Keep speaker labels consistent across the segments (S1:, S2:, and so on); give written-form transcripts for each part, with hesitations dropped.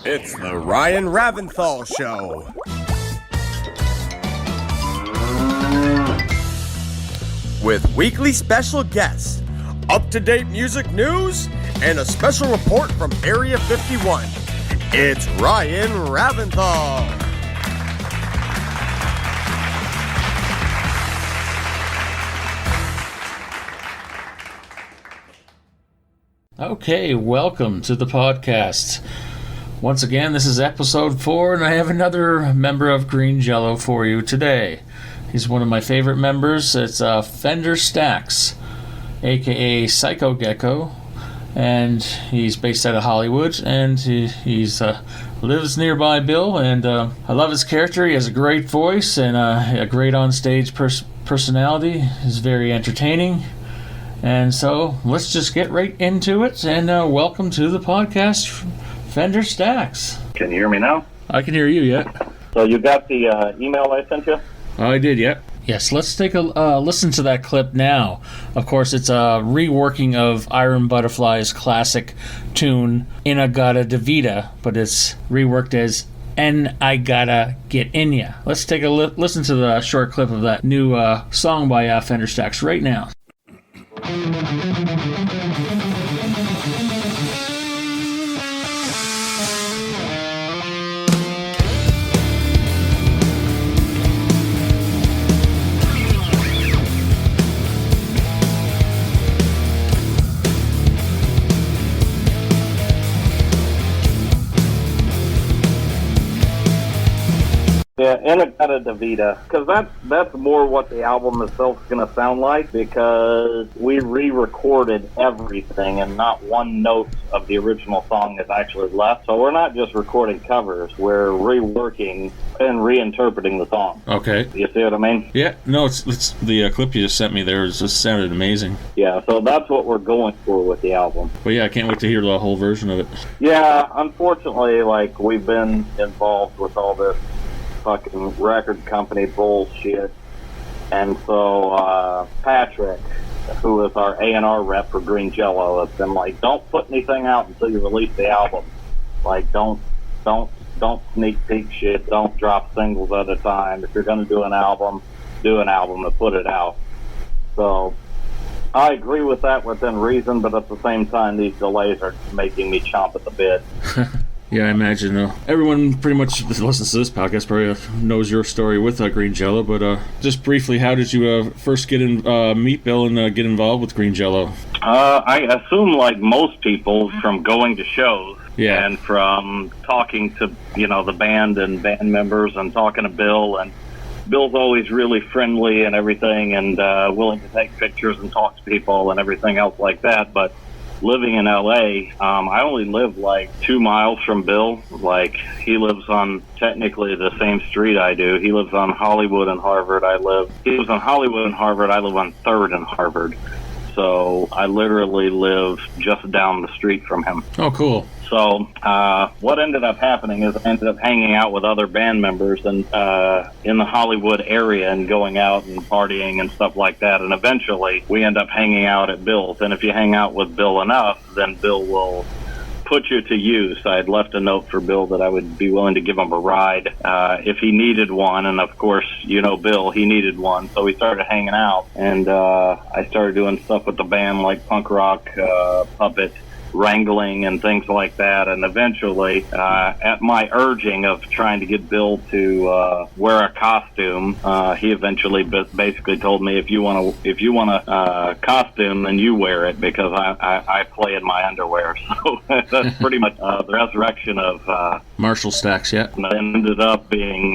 S1: It's the Ryan Raventhal Show. With weekly special guests, up-to-date music news, and a special report from Area 51. It's Ryan Raventhal.
S2: Okay, welcome to the podcast. Once again, this is episode 4, and I have another member of Green Jellö for you today. He's one of my favorite members. It's FENDER STAXX, aka Psycho Gecko, and he's based out of Hollywood, and he's lives nearby Bill, and I love his character. He has a great voice and a great on-stage personality. He's very entertaining. And so let's just get right into it, and welcome to the podcast, FENDER STAXX.
S3: Can you hear me now?
S2: I can hear you, yeah.
S3: So you got the email I sent you?
S2: I did, yeah. Yes, let's take a listen to that clip now. Of course, it's a reworking of Iron Butterfly's classic tune, In-A-Gadda-Da-Vida, but it's reworked as And I Gotta Get In Ya. Let's take a listen to the short clip of that new song by FENDER STAXX right now.
S3: Yeah, In-A-Gadda-Da-Vida, because that's more what the album itself is going to sound like, because we re-recorded everything and not one note of the original song is actually left. So we're not just recording covers, we're reworking and reinterpreting the song.
S2: Okay.
S3: You see what I mean?
S2: Yeah, no, it's the clip you just sent me there just sounded amazing.
S3: Yeah, so that's what we're going for with the album.
S2: But yeah, I can't wait to hear the whole version of it.
S3: Yeah, unfortunately, we've been involved with all this fucking record company bullshit, and so Patrick, who is our A&R rep for Green Jellö, has been like, don't put anything out until you release the album. Like, don't sneak peek shit, don't drop singles at a time. If you're going to do an album and put it out. So I agree with that within reason, but at the same time, these delays are making me chomp at the bit.
S2: Yeah, I imagine everyone pretty much that listens to this podcast probably knows your story with Green Jellö, but just briefly, how did you first get meet Bill and get involved with Green Jellö?
S3: I assume, like most people, from going to shows,
S2: yeah,
S3: and from talking to the band and band members and talking to Bill, and Bill's always really friendly and everything, and willing to take pictures and talk to people and everything else like that, but living in LA, I only live like 2 miles from Bill. Like, he lives on technically the same street I do. He lives on Hollywood and Harvard. He lives on Hollywood and Harvard. I live on 3rd and Harvard. So I literally live just down the street from him.
S2: Oh, cool.
S3: So what ended up happening is I ended up hanging out with other band members and in the Hollywood area and going out and partying and stuff like that. And eventually we end up hanging out at Bill's. And if you hang out with Bill enough, then Bill will put you to use. I had left a note for Bill that I would be willing to give him a ride if he needed one. And of course, Bill, he needed one. So we started hanging out. And I started doing stuff with the band like punk rock, puppet, wrangling and things like that, and eventually at my urging of trying to get Bill to wear a costume, he eventually basically told me, if you want a costume, then you wear it, because I play in my underwear. So that's pretty much the resurrection of
S2: Marshall Stax. Yeah,
S3: and it ended up being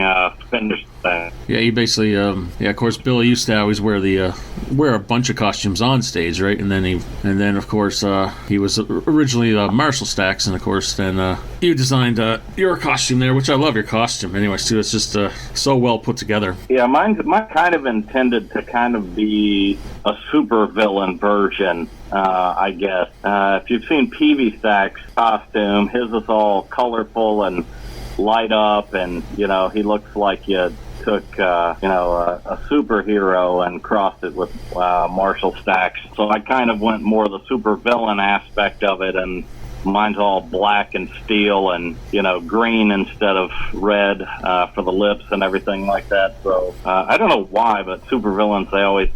S3: FENDER STAXX.
S2: Yeah, he basically of course Bill used to always wear a bunch of costumes on stage, right? And then of course he was originally Marshall Staxx, and of course then you designed your costume there, which I love your costume anyways too. It's just so well put together.
S3: Yeah, mine kind of intended to kind of be a super villain version, I guess. If you've seen Peavy Stax's costume, his is all colorful and light up, and he looks like you took a superhero and crossed it with Marshall Staxx. So I kind of went more the super villain aspect of it, and mine's all black and steel and, green instead of red for the lips and everything like that. So I don't know why, but supervillains, they always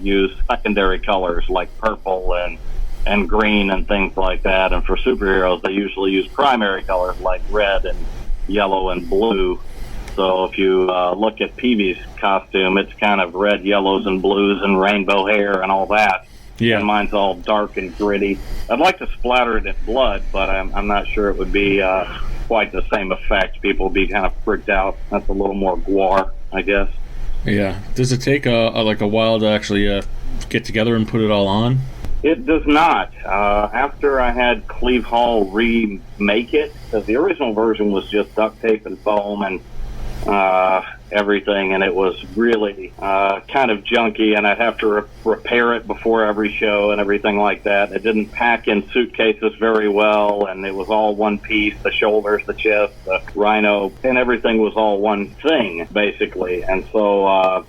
S3: use secondary colors like purple and green and things like that. And for superheroes, they usually use primary colors like red and yellow and blue. So if you look at Peavy's costume, it's kind of red, yellows, and blues and rainbow hair and all that.
S2: Yeah.
S3: And mine's all dark and gritty. I'd like to splatter it in blood, but I'm not sure it would be quite the same effect. People would be kind of freaked out. That's a little more gore, I guess.
S2: Yeah. Does it take a while to actually get together and put it all on?
S3: It does not. After I had Cleve Hall remake it, because the original version was just duct tape and foam and everything, and it was really kind of junky, and I'd have to repair it before every show and everything like that. It didn't pack in suitcases very well, and it was all one piece, the shoulders, the chest, the rhino, and everything was all one thing, basically. And so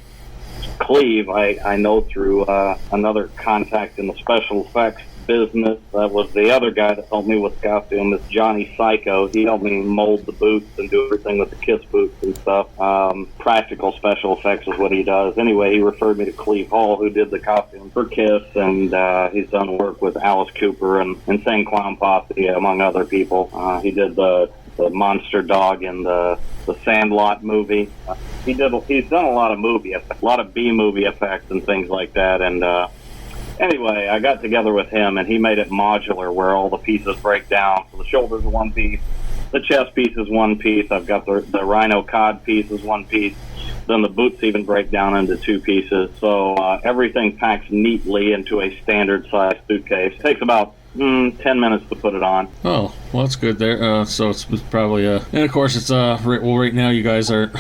S3: Cleve, I know through another contact in the special effects business. That was the other guy that helped me with costume, is Johnny Psycho. He helped me mold the boots and do everything with the Kiss boots and stuff. Practical special effects is what he does. Anyway, he referred me to Cleve Hall, who did the costume for Kiss, and he's done work with Alice Cooper and Insane Clown Posse, among other people. He did the monster dog in the Sandlot movie. He's done a lot of movie effects, a lot of B-movie effects and things like that, and anyway, I got together with him, and he made it modular, where all the pieces break down. So the shoulders are one piece, the chest piece is one piece, I've got the rhino cod piece is one piece, then the boots even break down into two pieces. So everything packs neatly into a standard-sized suitcase. It takes about 10 minutes to put it on.
S2: Oh, well, that's good there. So it's probably and of course it's right now you guys aren't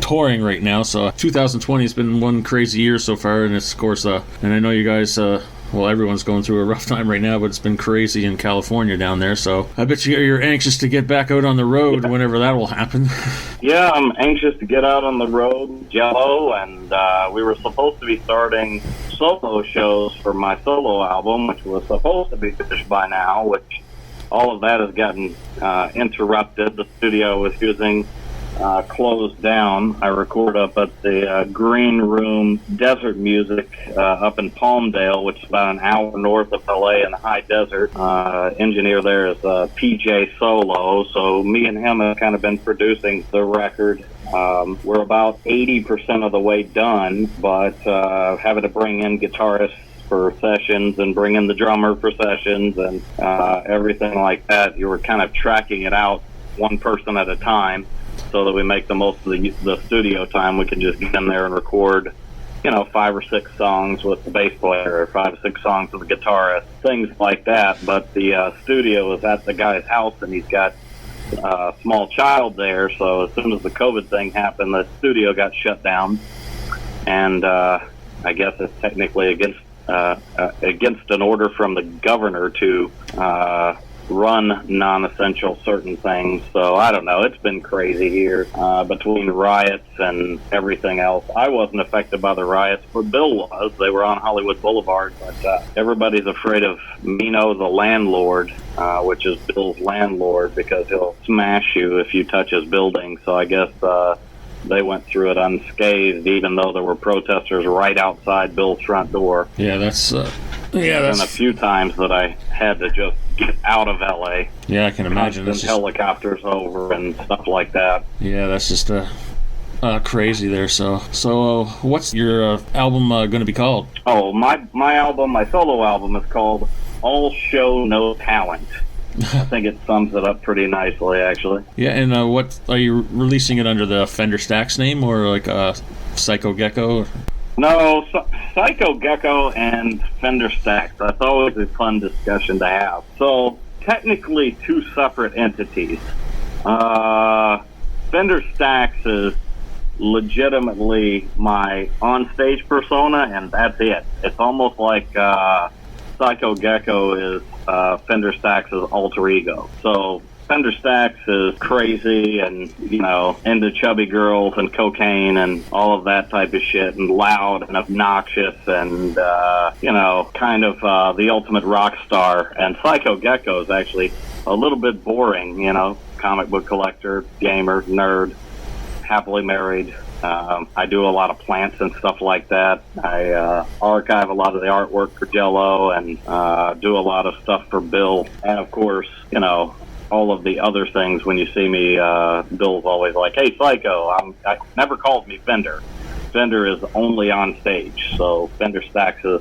S2: touring right now, so 2020 has been one crazy year so far, and it's of course and I know you guys everyone's going through a rough time right now, but it's been crazy in California down there, so I bet you're anxious to get back out on the road whenever that will happen.
S3: Yeah, I'm anxious to get out on the road, Jellö, and we were supposed to be starting solo shows for my solo album, which was supposed to be finished by now, which all of that has gotten interrupted. The studio was using closed down. I record up at the Green Room Desert Music up in Palmdale, which is about an hour north of LA in the high desert. Engineer there is PJ Solo, so me and him have kind of been producing the record. We're about 80% of the way done, but having to bring in guitarists for sessions and bring in the drummer for sessions and everything like that. You were kind of tracking it out one person at a time, so that we make the most of the studio time. We can just get in there and record, 5 or 6 songs with the bass player, or 5 or 6 songs with the guitarist, things like that. But the studio is at the guy's house, and he's got a small child there. So as soon as the COVID thing happened, the studio got shut down, and I guess it's technically against an order from the governor to run non-essential certain things. So I don't know, it's been crazy here between riots and everything else. I wasn't affected by the riots, but Bill was. They were on Hollywood Boulevard, but everybody's afraid of Mino the landlord, which is Bill's landlord, because he'll smash you if you touch his building. So I guess they went through it unscathed, even though there were protesters right outside Bill's front door.
S2: Yeah, that's
S3: been a few times that I had to just get out of LA.
S2: Yeah, I can imagine.
S3: Send helicopters over and stuff like that.
S2: Yeah, that's just crazy there. So what's your album going to be called?
S3: Oh, my album, my solo album, is called All Show No Talent. I think it sums it up pretty nicely, actually.
S2: Yeah, and what are you releasing it under, the Fender Staxx name, or like Psycho Gecko?
S3: No, Psycho Gecko and Fender Staxx. That's always a fun discussion to have. So technically 2 separate entities. Fender Staxx is legitimately my on-stage persona, and that's it. It's almost like Psycho Gecko is Fender Staxx's alter ego. So Fender Staxx is crazy and, into chubby girls and cocaine and all of that type of shit, and loud and obnoxious and, kind of the ultimate rock star. And Psycho Gecko is actually a little bit boring, comic book collector, gamer, nerd, happily married. I do a lot of plants and stuff like that. I archive a lot of the artwork for Jell-O and do a lot of stuff for Bill. And, of course, all of the other things. When you see me, Bill's always like, "Hey, Psycho." I never called me Fender. Fender is only on stage. So Fender Staxx is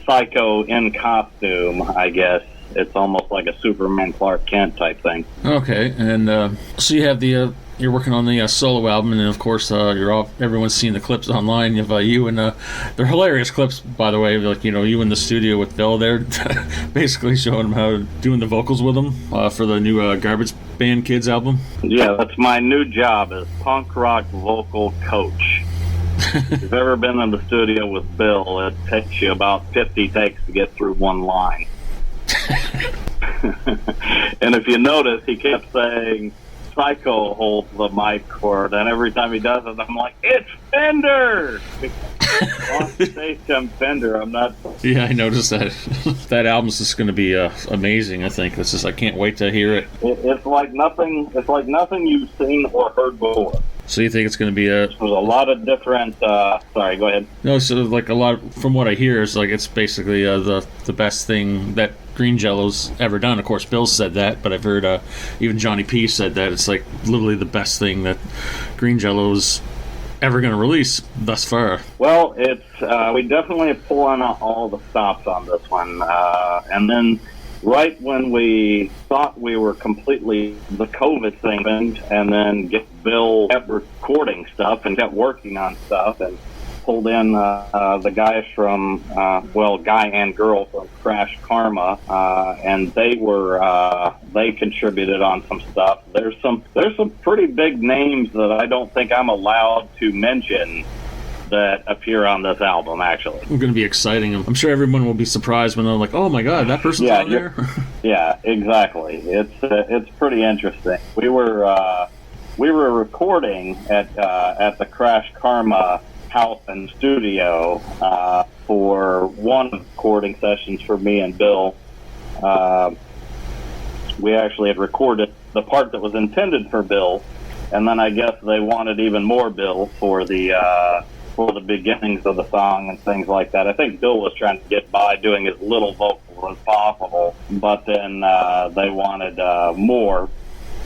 S3: Psycho in costume, I guess. It's almost like a Superman Clark Kent type thing.
S2: Okay, and so you have you're working on the solo album, and of course everyone's seen the clips online of you, and they're hilarious clips, by the way. Like, you in the studio with Bill there, basically showing him how doing the vocals with him for the new Garbage Band Kids album.
S3: Yeah, that's my new job as punk rock vocal coach. If you've ever been in the studio with Bill, it takes you about 50 takes to get through one line. And if you notice, he kept saying Psycho holds the mic cord, and every time he does it, I'm like, "It's Fender!" On stage, I'm Fender. I'm not.
S2: Yeah, I noticed that. That album's just going to be amazing. I think I can't wait to hear it.
S3: It's like nothing. It's like nothing you've seen or heard before.
S2: So you think it's going to be
S3: There's a lot of different. Sorry, go ahead.
S2: No, so like a lot from what I hear is like it's basically the best thing that Green Jellö's ever done. Of course, Bill said that, but I've heard even Johnny P said that it's like literally the best thing that Green Jellö's ever going to release thus far.
S3: Well, it's we definitely pull on all the stops on this one, and then right when we thought we were completely the COVID thing, and then Bill kept recording stuff and kept working on stuff and pulled in the guys from guy and girl from Crash Karma, and they contributed on some stuff. There's some pretty big names that I don't think I'm allowed to mention that appear on this album. Actually,
S2: it's going to be exciting. I'm sure everyone will be surprised when they're like, "Oh my God, that person's on there."
S3: Yeah, exactly. It's pretty interesting. We were recording at the Crash Karma house and studio for one of the recording sessions for me and Bill. We actually had recorded the part that was intended for Bill, and then I guess they wanted even more Bill for the beginnings of the song and things like that. I think Bill was trying to get by doing as little vocal as possible, but then they wanted more.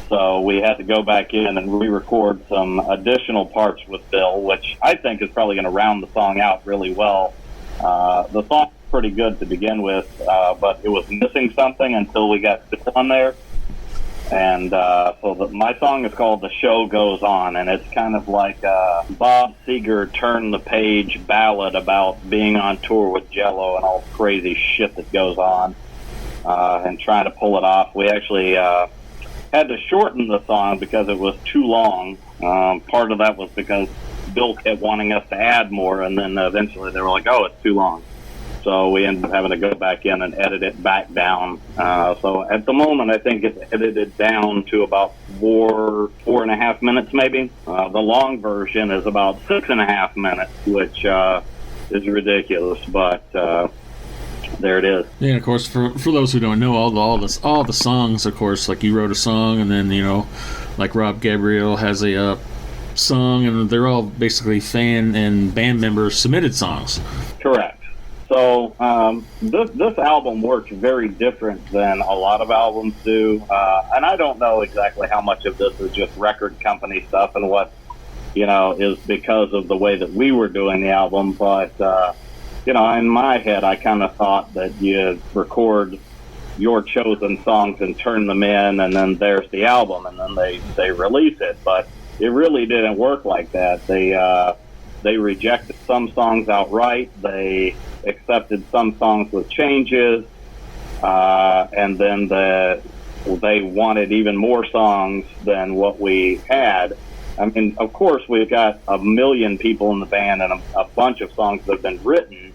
S3: So we had to go back in and re-record some additional parts with Bill, which I think is probably going to round the song out really well. The song's pretty good to begin with, but it was missing something until we got Bill on there. And my song is called "The Show Goes On," and it's kind of like a Bob Seger turn-the-page ballad about being on tour with Jell-O and all the crazy shit that goes on, and trying to pull it off. We actually had to shorten the song because it was too long. Part of that was because Bill kept wanting us to add more, and then eventually they were like, "Oh, it's too long." So we ended up having to go back in and edit it back down. So at the moment, I think it's edited down to about 4.5 minutes maybe. The long version is about 6.5 minutes, which is ridiculous, but there it is.
S2: Yeah, and of course, for those who don't know, all the songs, of course, like you wrote a song, and then like Rob Gabriel has a song, and they're all basically fan and band members submitted songs.
S3: Correct. So this album works very different than a lot of albums do, and I don't know exactly how much of this is just record company stuff and what is because of the way that we were doing the album, but in my head, I kind of thought that you record your chosen songs and turn them in, and then there's the album, and then they release it. But it really didn't work like that. They rejected some songs outright. They accepted some songs with changes, and then they wanted even more songs than what we had. I mean, of course, we've got 1 million people in the band and a bunch of songs that have been written,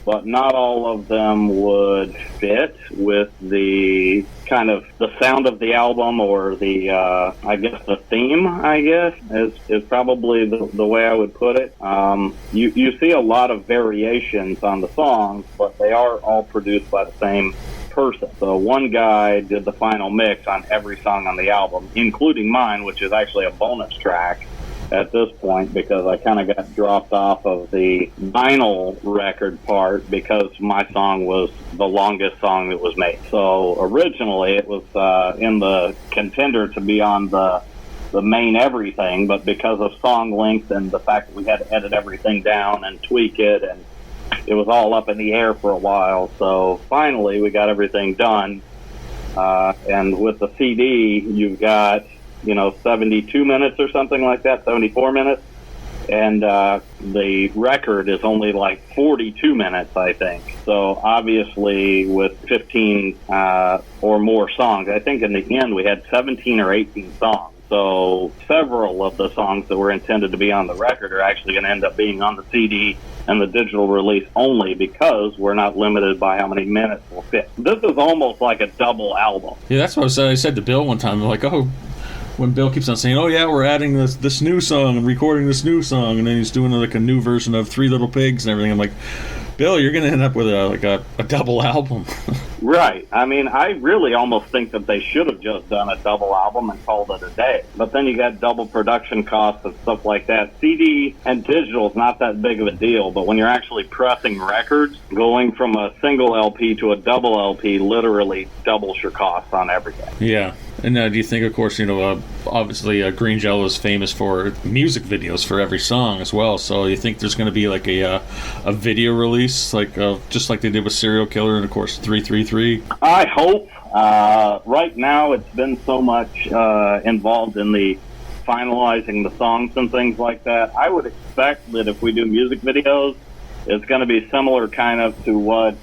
S3: but not all of them would fit with the kind of the sound of the album, or the I guess the theme, I guess, is probably the way I would put it. You see a lot of variations on the songs, but they are all produced by the same person. So one guy did the final mix on every song on the album, including mine, which is actually a bonus track at this point, because I kind of got dropped off of the vinyl record part because my song was the longest song that was made. So originally it was in the contender to be on the main everything, but because of song length and the fact that we had to edit everything down and tweak it, and it was all up in the air for a while. So finally we got everything done, and with the CD you've got 72 minutes or something like that, 74 minutes. And the record is only like 42 minutes, I think. So obviously with 15 or more songs, I think in the end we had 17 or 18 songs. So several of the songs that were intended to be on the record are actually going to end up being on the CD and the digital release only, because we're not limited by how many minutes will fit. This is almost like a double album.
S2: Yeah, that's what I said to Bill one time. Like, when Bill keeps on saying, "Oh yeah, we're adding this new song and recording this new song," and then he's doing like a new version of Three Little Pigs and everything, I'm like, Bill, you're going to end up with a double album.
S3: Right. I mean, I really almost think that they should have just done a double album and called it a day. But then you got double production costs and stuff like that. CD and digital is not that big of a deal, but when you're actually pressing records, going from a single LP to a double LP literally doubles your costs on everything.
S2: Yeah. And do you think, of course, obviously Green Jellö is famous for music videos for every song as well. So you think there's going to be like a video release, like just like they did with Serial Killer and, of course, 333?
S3: I hope. Right now it's been so much involved in the finalizing the songs and things like that. I would expect that if we do music videos, it's going to be similar kind of to what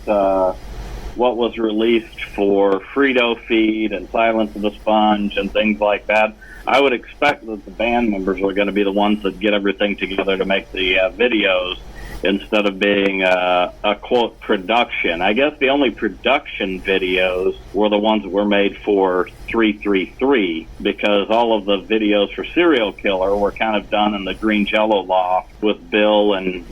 S3: was released for Frito Feed and Silence of the Sponge and things like that. I would expect that the band members are going to be the ones that get everything together to make the videos, instead of being a quote production. I guess the only production videos were the ones that were made for 333, because all of the videos for Serial Killer were kind of done in the Green Jellö loft with Bill and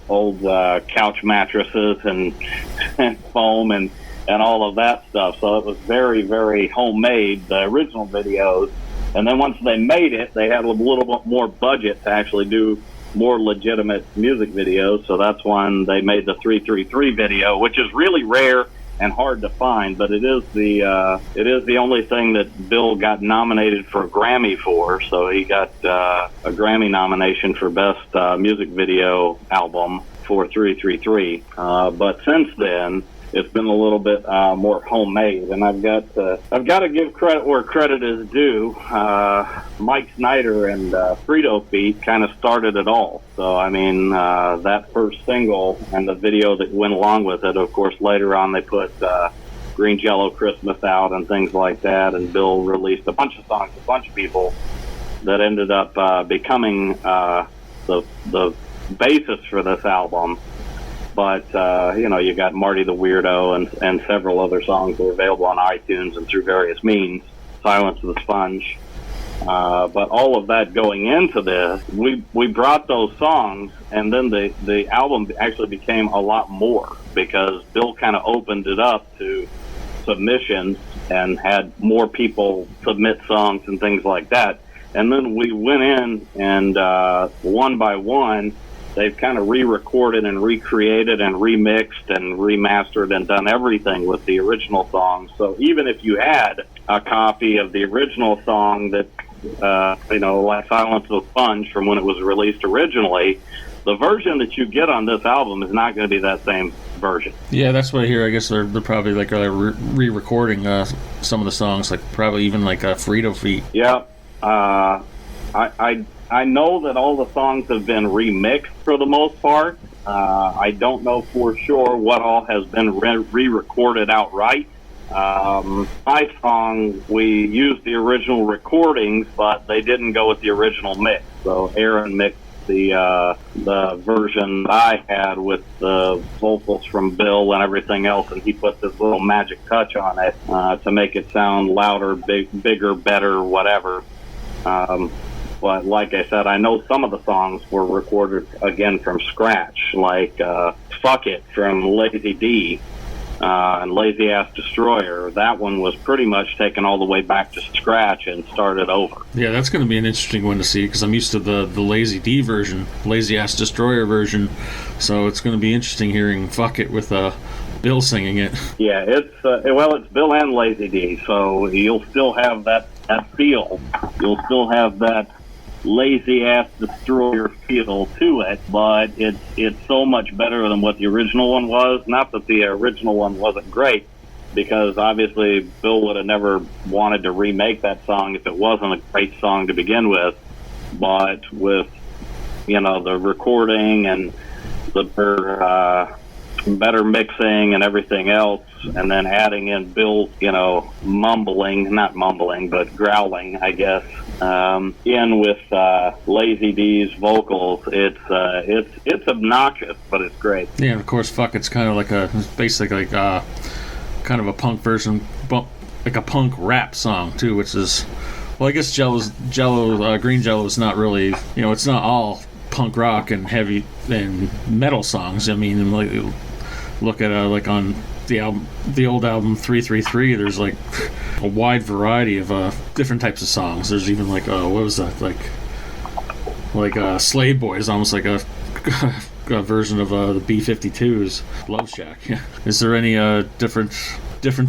S3: old couch mattresses and foam and all of that stuff. So it was very, very homemade, the original videos. And then once they made it, they had a little bit more budget to actually do more legitimate music videos. So that's when they made the 333 video, which is really rare and hard to find, but it is the only thing that Bill got nominated for a Grammy for. So he got a Grammy nomination for Best Music Video Album for 333. But since then, it's been a little bit more homemade, and I've got to give credit where credit is due. Mike Snyder and Frito Feet kind of started it all. So I mean, that first single and the video that went along with it. Of course, later on they put Green Jellö Christmas out and things like that, and Bill released a bunch of songs, a bunch of people that ended up becoming the basis for this album. But, you got Marty the Weirdo and several other songs that are available on iTunes and through various means, Silence of the Sponge. But all of that going into this, we brought those songs, and then the album actually became a lot more, because Bill kind of opened it up to submissions and had more people submit songs and things like that. And then we went in and one by one, they've kind of re-recorded and recreated and remixed and remastered and done everything with the original songs. So even if you had a copy of the original song that, like Silence of the Sponge from when it was released originally, the version that you get on this album is not going to be that same version.
S2: Yeah, that's what I hear. I guess they're probably like re-recording some of the songs, like probably even like Frito Feet.
S3: Yeah. I know that all the songs have been remixed for the most part. I don't know for sure what all has been re-recorded outright. My song, we used the original recordings, but they didn't go with the original mix. So Aaron mixed the version I had with the vocals from Bill and everything else, and he put this little magic touch on it to make it sound louder, bigger, better, whatever. But like I said, I know some of the songs were recorded again from scratch, like Fuck It from Lazy D and Lazy Ass Destroyer. That one was pretty much taken all the way back to scratch and started over.
S2: Yeah, that's going to be an interesting one to see, because I'm used to the Lazy D version, Lazy Ass Destroyer version, so it's going to be interesting hearing Fuck It with Bill singing it.
S3: Yeah, it's Bill and Lazy D, so you'll still have that feel. You'll still have that Lazy Ass Destroyer feel to it, but it's so much better than what the original one was. Not that the original one wasn't great, because obviously Bill would have never wanted to remake that song if it wasn't a great song to begin with. But with, the recording and the better mixing and everything else, and then adding in Bill's, not mumbling, but growling, I guess, in with Lazy D's vocals, it's obnoxious, but it's great.
S2: Yeah, and of course, Fuck It's kind of like basically like kind of a punk version, like a punk rap song too, which is, well, I guess Green Jellö is not really, it's not all punk rock and heavy and metal songs. I mean, like, look at like on the old album 333, there's like a wide variety of different types of songs. There's even like what was that, like Slave Boy is almost like a version of the B-52's Love Shack. Is there any different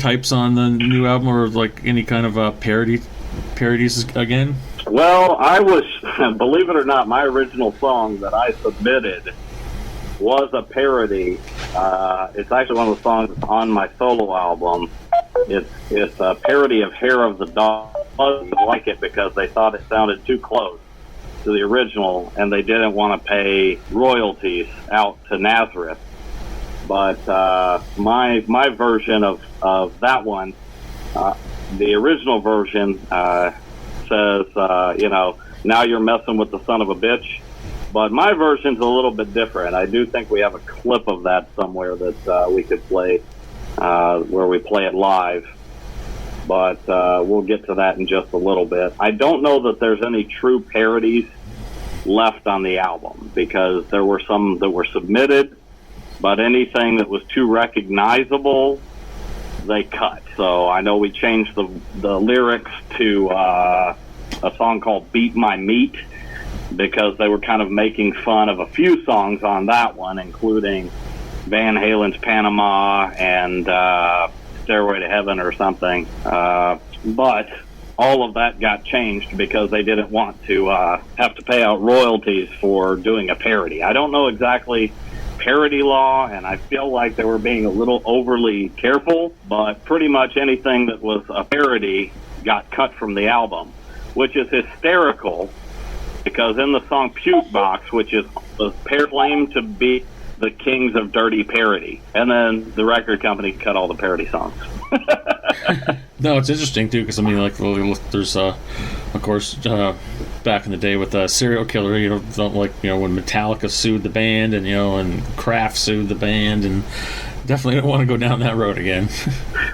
S2: types on the new album, or like any kind of parodies again?
S3: Well, I was, believe it or not, my original song that I submitted was a parody. It's actually one of the songs on my solo album. It's a parody of Hair of the Dog. I didn't like it because they thought it sounded too close to the original, and they didn't want to pay royalties out to Nazareth. But my version of that one, the original version says, now you're messing with the son of a bitch. But my version's a little bit different. I do think we have a clip of that somewhere that we could play, where we play it live. But we'll get to that in just a little bit. I don't know that there's any true parodies left on the album, because there were some that were submitted, but anything that was too recognizable, they cut. So I know we changed the lyrics to a song called Beat My Meat, because they were kind of making fun of a few songs on that one, including Van Halen's Panama and Stairway to Heaven or something. But all of that got changed because they didn't want to have to pay out royalties for doing a parody. I don't know exactly parody law, and I feel like they were being a little overly careful, but pretty much anything that was a parody got cut from the album, which is hysterical, because in the song Puke Box, which was claimed to be the kings of dirty parody, and then the record company cut all the parody songs.
S2: No, it's interesting too, because I mean, like, there's of course back in the day with Serial Killer, when Metallica sued the band, and Kraft sued the band, and definitely don't want to go down that road again.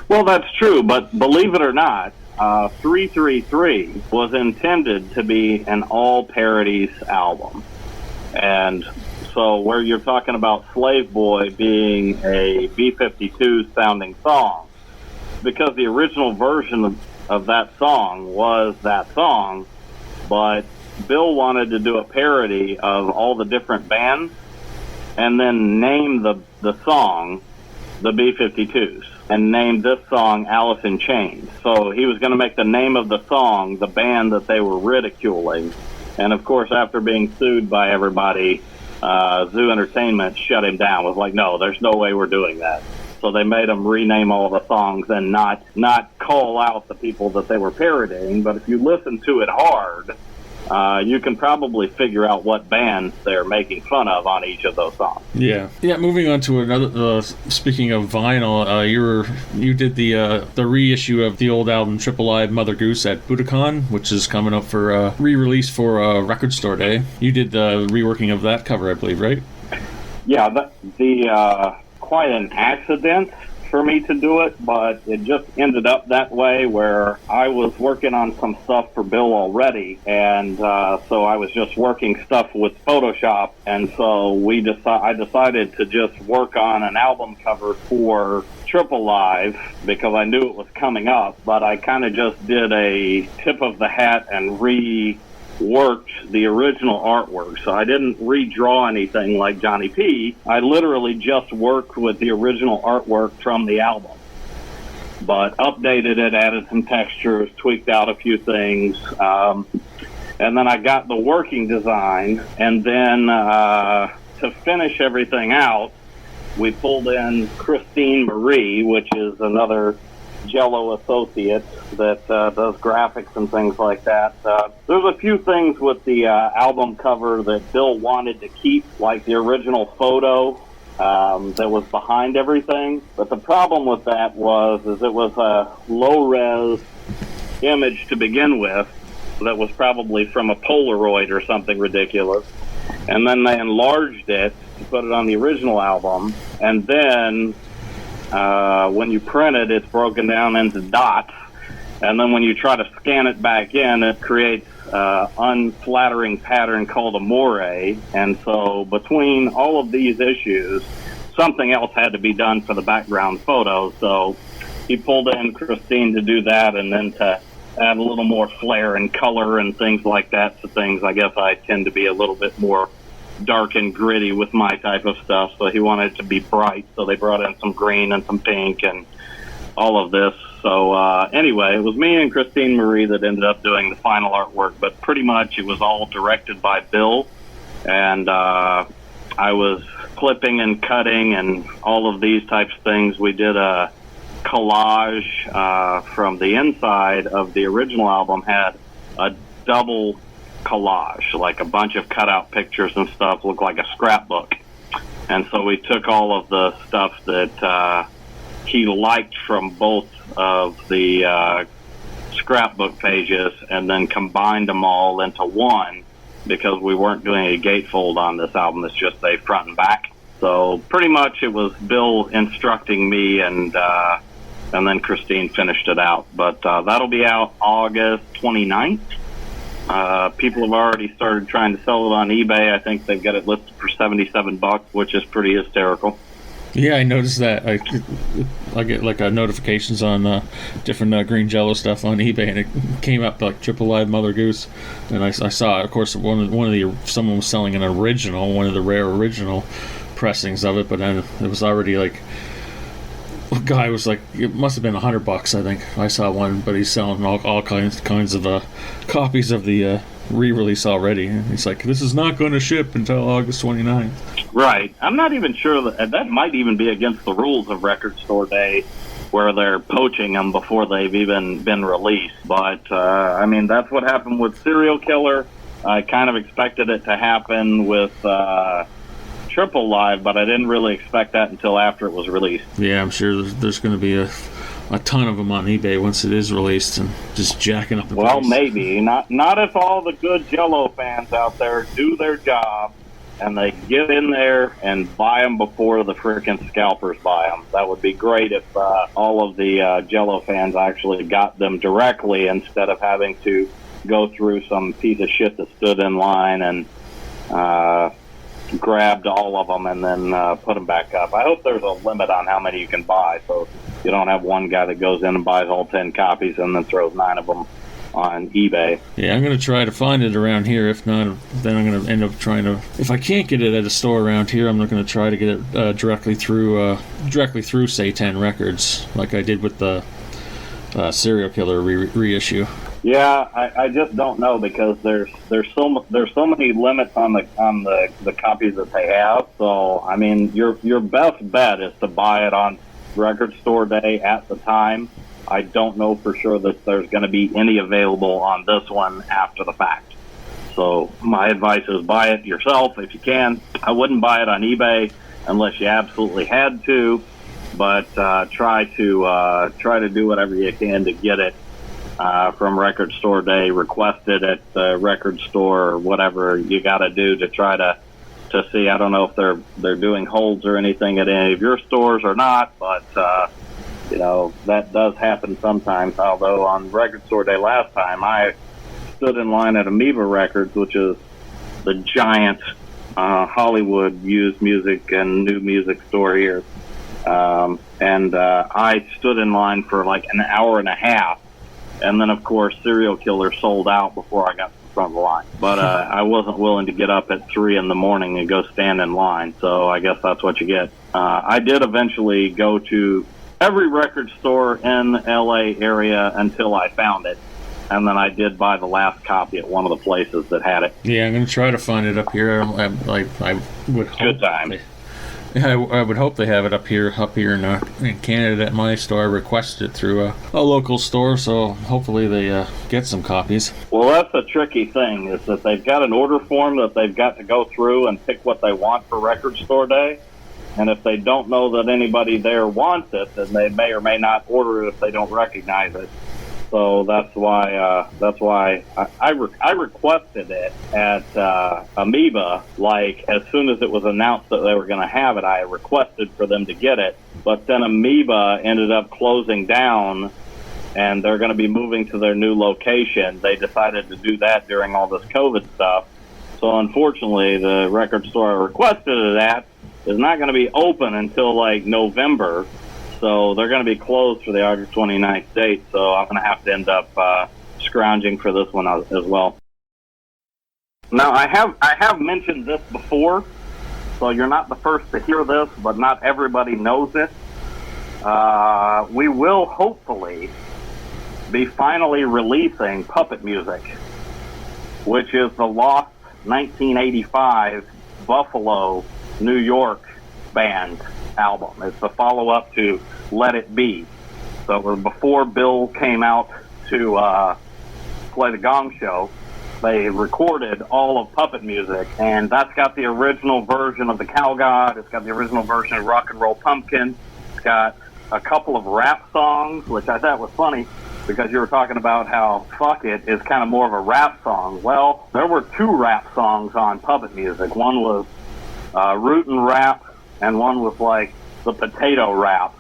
S3: Well, that's true, but believe it or not, 333 was intended to be an all parodies album. And so where you're talking about Slave Boy being a B-52 sounding song, because the original version of that song was that song, but Bill wanted to do a parody of all the different bands and then name the song the B-52s, and named this song Alice in Chains. So he was going to make the name of the song the band that they were ridiculing. And of course, after being sued by everybody, Zoo Entertainment shut him down. Was like, no, there's no way we're doing that. So they made him rename all the songs and not call out the people that they were parodying. But if you listen to it hard, you can probably figure out what bands they're making fun of on each of those songs.
S2: Yeah. Moving on to another. Speaking of vinyl, you did the reissue of the old album Triple Live Mother Goose at Budokan, which is coming up for re-release for Record Store Day. You did the reworking of that cover, I believe, right?
S3: Yeah, the quite an accident for me to do it, but it just ended up that way where I was working on some stuff for Bill already, and so I was just working stuff with Photoshop, and so I decided to just work on an album cover for Triple Live because I knew it was coming up, but I kind of just did a tip of the hat and reworked the original artwork. So I didn't redraw anything like Johnny P. I literally just worked with the original artwork from the album, but updated it, added some textures, tweaked out a few things, and then I got the working design, and then to finish everything out, we pulled in Christine Marie, which is another Jellö associate that does graphics and things like that. There's a few things with the album cover that Bill wanted to keep, like the original photo that was behind everything. But the problem with that is it was a low-res image to begin with that was probably from a Polaroid or something ridiculous. And then they enlarged it to put it on the original album. And then when you print it, it's broken down into dots, and then when you try to scan it back in, it creates unflattering pattern called a moire. And so between all of these issues, something else had to be done for the background photo. So he pulled in Christine to do that, and then to add a little more flair and color and things like that to things. I guess I tend to be a little bit more dark and gritty with my type of stuff, so he wanted it to be bright, so they brought in some green and some pink and all of this. So anyway, it was me and Christine Marie that ended up doing the final artwork, but pretty much it was all directed by Bill, and I was clipping and cutting and all of these types of things. We did a collage from the inside of the original album, had a double collage, like a bunch of cutout pictures and stuff, looked like a scrapbook. And so we took all of the stuff that he liked from both of the scrapbook pages and then combined them all into one, because we weren't doing a gatefold on this album. It's just a front and back. So pretty much it was Bill instructing me, and then Christine finished it out. But that'll be out August 29th. People have already started trying to sell it on eBay. I think they've got it listed for $77, which is pretty hysterical.
S2: Yeah, I noticed that. I get like notifications on different Green Jellö stuff on eBay, and it came up like Triple Live Mother Goose, and I saw it. Of course, someone was selling an original, one of the rare original pressings of it, but then it was already like. A guy was like, it must have been $100, I think. I saw one, but he's selling all kinds of copies of the re-release already. And he's like, this is not going to ship until August 29th.
S3: Right. I'm not even sure that might even be against the rules of Record Store Day, where they're poaching them before they've even been released. But, I mean, that's what happened with Serial Killer. I kind of expected it to happen with Triple Live, but I didn't really expect that until after it was released.
S2: Yeah, I'm sure there's going to be a ton of them on eBay once it is released, and just jacking up the price.
S3: Well, maybe. Not if all the good Jellö fans out there do their job and they get in there and buy them before the frickin' scalpers buy them. That would be great if all of the Jellö fans actually got them directly instead of having to go through some piece of shit that stood in line and grabbed all of them and then put them back up. I hope there's a limit on how many you can buy, so you don't have one guy that goes in and buys all 10 copies and then throws 9 of them on eBay.
S2: Yeah, I'm going to try to find it around here. If not, then I'm going to end up trying to... If I can't get it at a store around here, I'm not going to try to get it directly through Say 10 Records, like I did with the Serial Killer reissue.
S3: Yeah, I just don't know, because there's so many limits on the copies that they have. So I mean, your best bet is to buy it on Record Store Day at the time. I don't know for sure that there's going to be any available on this one after the fact. So my advice is buy it yourself if you can. I wouldn't buy it on eBay unless you absolutely had to, but try to do whatever you can to get it from Record Store Day, request it at the record store, or whatever you got to do to try to see. I don't know if they're doing holds or anything at any of your stores or not, but that does happen sometimes. Although on Record Store Day last time, I stood in line at Amoeba Records, which is the giant Hollywood used music and new music store here, and I stood in line for like an hour and a half, and then of course Serial Killer sold out before I got to the front of the line. But I wasn't willing to get up at 3 a.m. and go stand in line, so I guess that's what you get. I did eventually go to every record store in the LA area until I found it. And then I did buy the last copy at one of the places that had it.
S2: Yeah, I'm going to try to find it up here. I would hope
S3: good time.
S2: I would hope they have it up here in Canada at my store. I requested it through a local store, so hopefully they get some copies.
S3: Well, that's a tricky thing, is that they've got an order form that they've got to go through and pick what they want for Record Store Day. And if they don't know that anybody there wants it, then they may or may not order it if they don't recognize it. So that's why I requested it at Amoeba. Like, as soon as it was announced that they were going to have it, I requested for them to get it. But then Amoeba ended up closing down, and they're going to be moving to their new location. They decided to do that during all this COVID stuff. So unfortunately, the record store I requested it at is not going to be open until like November. So they're going to be closed for the August 29th date, so I'm going to have to end up scrounging for this one as well. Now, I have mentioned this before, so you're not the first to hear this, but not everybody knows it. We will hopefully be finally releasing Puppet Music, which is the lost 1985 Buffalo, New York band album. It's the follow-up to Let It Be. So it was before Bill came out to play the Gong Show. They recorded all of Puppet Music, and that's got the original version of the Cow God. It's got the original version of Rock and Roll Pumpkin. It's got a couple of rap songs, which I thought was funny because you were talking about how Fuck It is kind of more of a rap song. Well, there were 2 rap songs on Puppet Music. One was Rootin' Rap, and one was like the potato rap.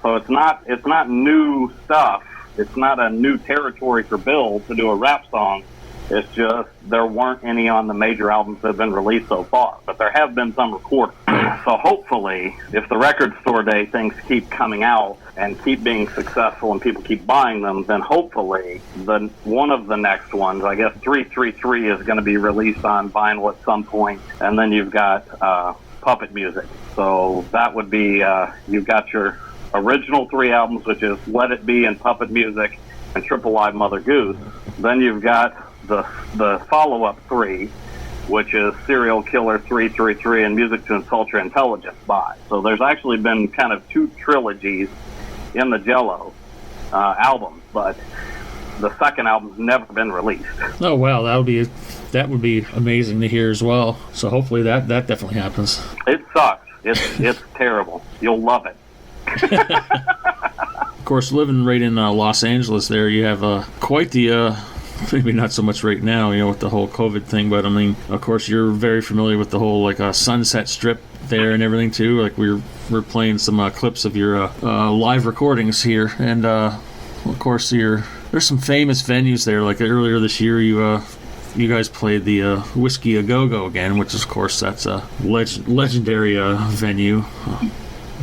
S3: So it's not new stuff. It's not a new territory for Bill to do a rap song. It's just there weren't any on the major albums that have been released so far. But there have been some recorded. So hopefully, if the Record Store Day things keep coming out and keep being successful and people keep buying them, then hopefully one of the next ones, I guess 333, is going to be released on vinyl at some point. And then you've got Puppet Music. So that would be, you've got your original 3 albums, which is Let It Be and Puppet Music and Triple Live Mother Goose. Then you've got the follow-up 3, which is Serial Killer 333 and Music to Insult Your Intelligence by. So there's actually been kind of 2 trilogies in the Jellö albums, but the second album's never been released.
S2: Oh wow, that would be amazing to hear as well. So hopefully that definitely happens.
S3: It sucks. It's terrible. You'll love it.
S2: Of course, living right in Los Angeles, there you have quite the maybe not so much right now, with the whole COVID thing, but I mean, of course, you're very familiar with the whole like Sunset Strip there and everything too. Like we're playing some clips of your live recordings here, and of course, there's some famous venues there. Like earlier this year, you guys played the Whiskey A Go Go again, which is, of course, that's a legendary venue.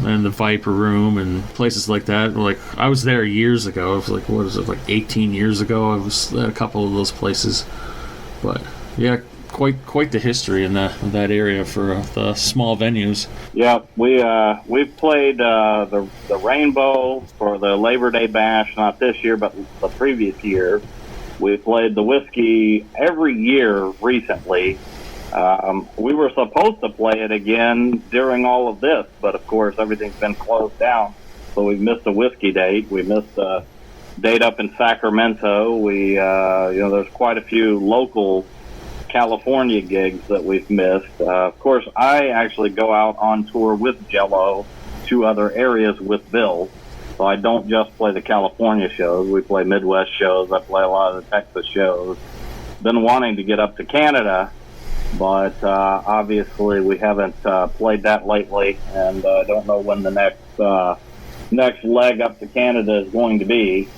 S2: And the Viper Room and places like that. Like I was there years ago. It was like, what is it, like 18 years ago? I was at a couple of those places. But yeah, quite the history in that area for the small venues. Yeah,
S3: we've played the Rainbow for the Labor Day Bash, not this year, but the previous year. We played the Whiskey every year recently. We were supposed to play it again during all of this, but of course everything's been closed down, so we missed a Whiskey date. We missed date up in Sacramento. We, there's quite a few local California gigs that we've missed. Of course, I actually go out on tour with Jellö to other areas with Bill. So I don't just play the California shows. We play Midwest shows. I play a lot of the Texas shows. Been wanting to get up to Canada, but obviously we haven't played that lately, and I don't know when the next leg up to Canada is going to be.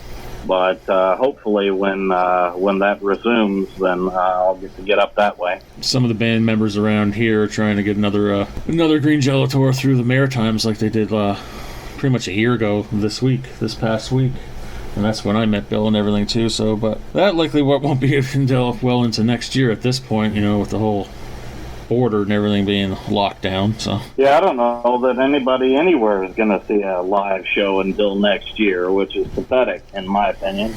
S3: But hopefully when that resumes, then I'll get to get up that way.
S2: Some of the band members around here are trying to get another Green Jellö tour through the Maritimes like they did pretty much a year ago this past week. And that's when I met Bill and everything too. So, but that likely won't be until well into next year at this point, with the whole border and everything being locked down. So
S3: yeah, I don't know that anybody anywhere is going to see a live show until next year, which is pathetic in my opinion.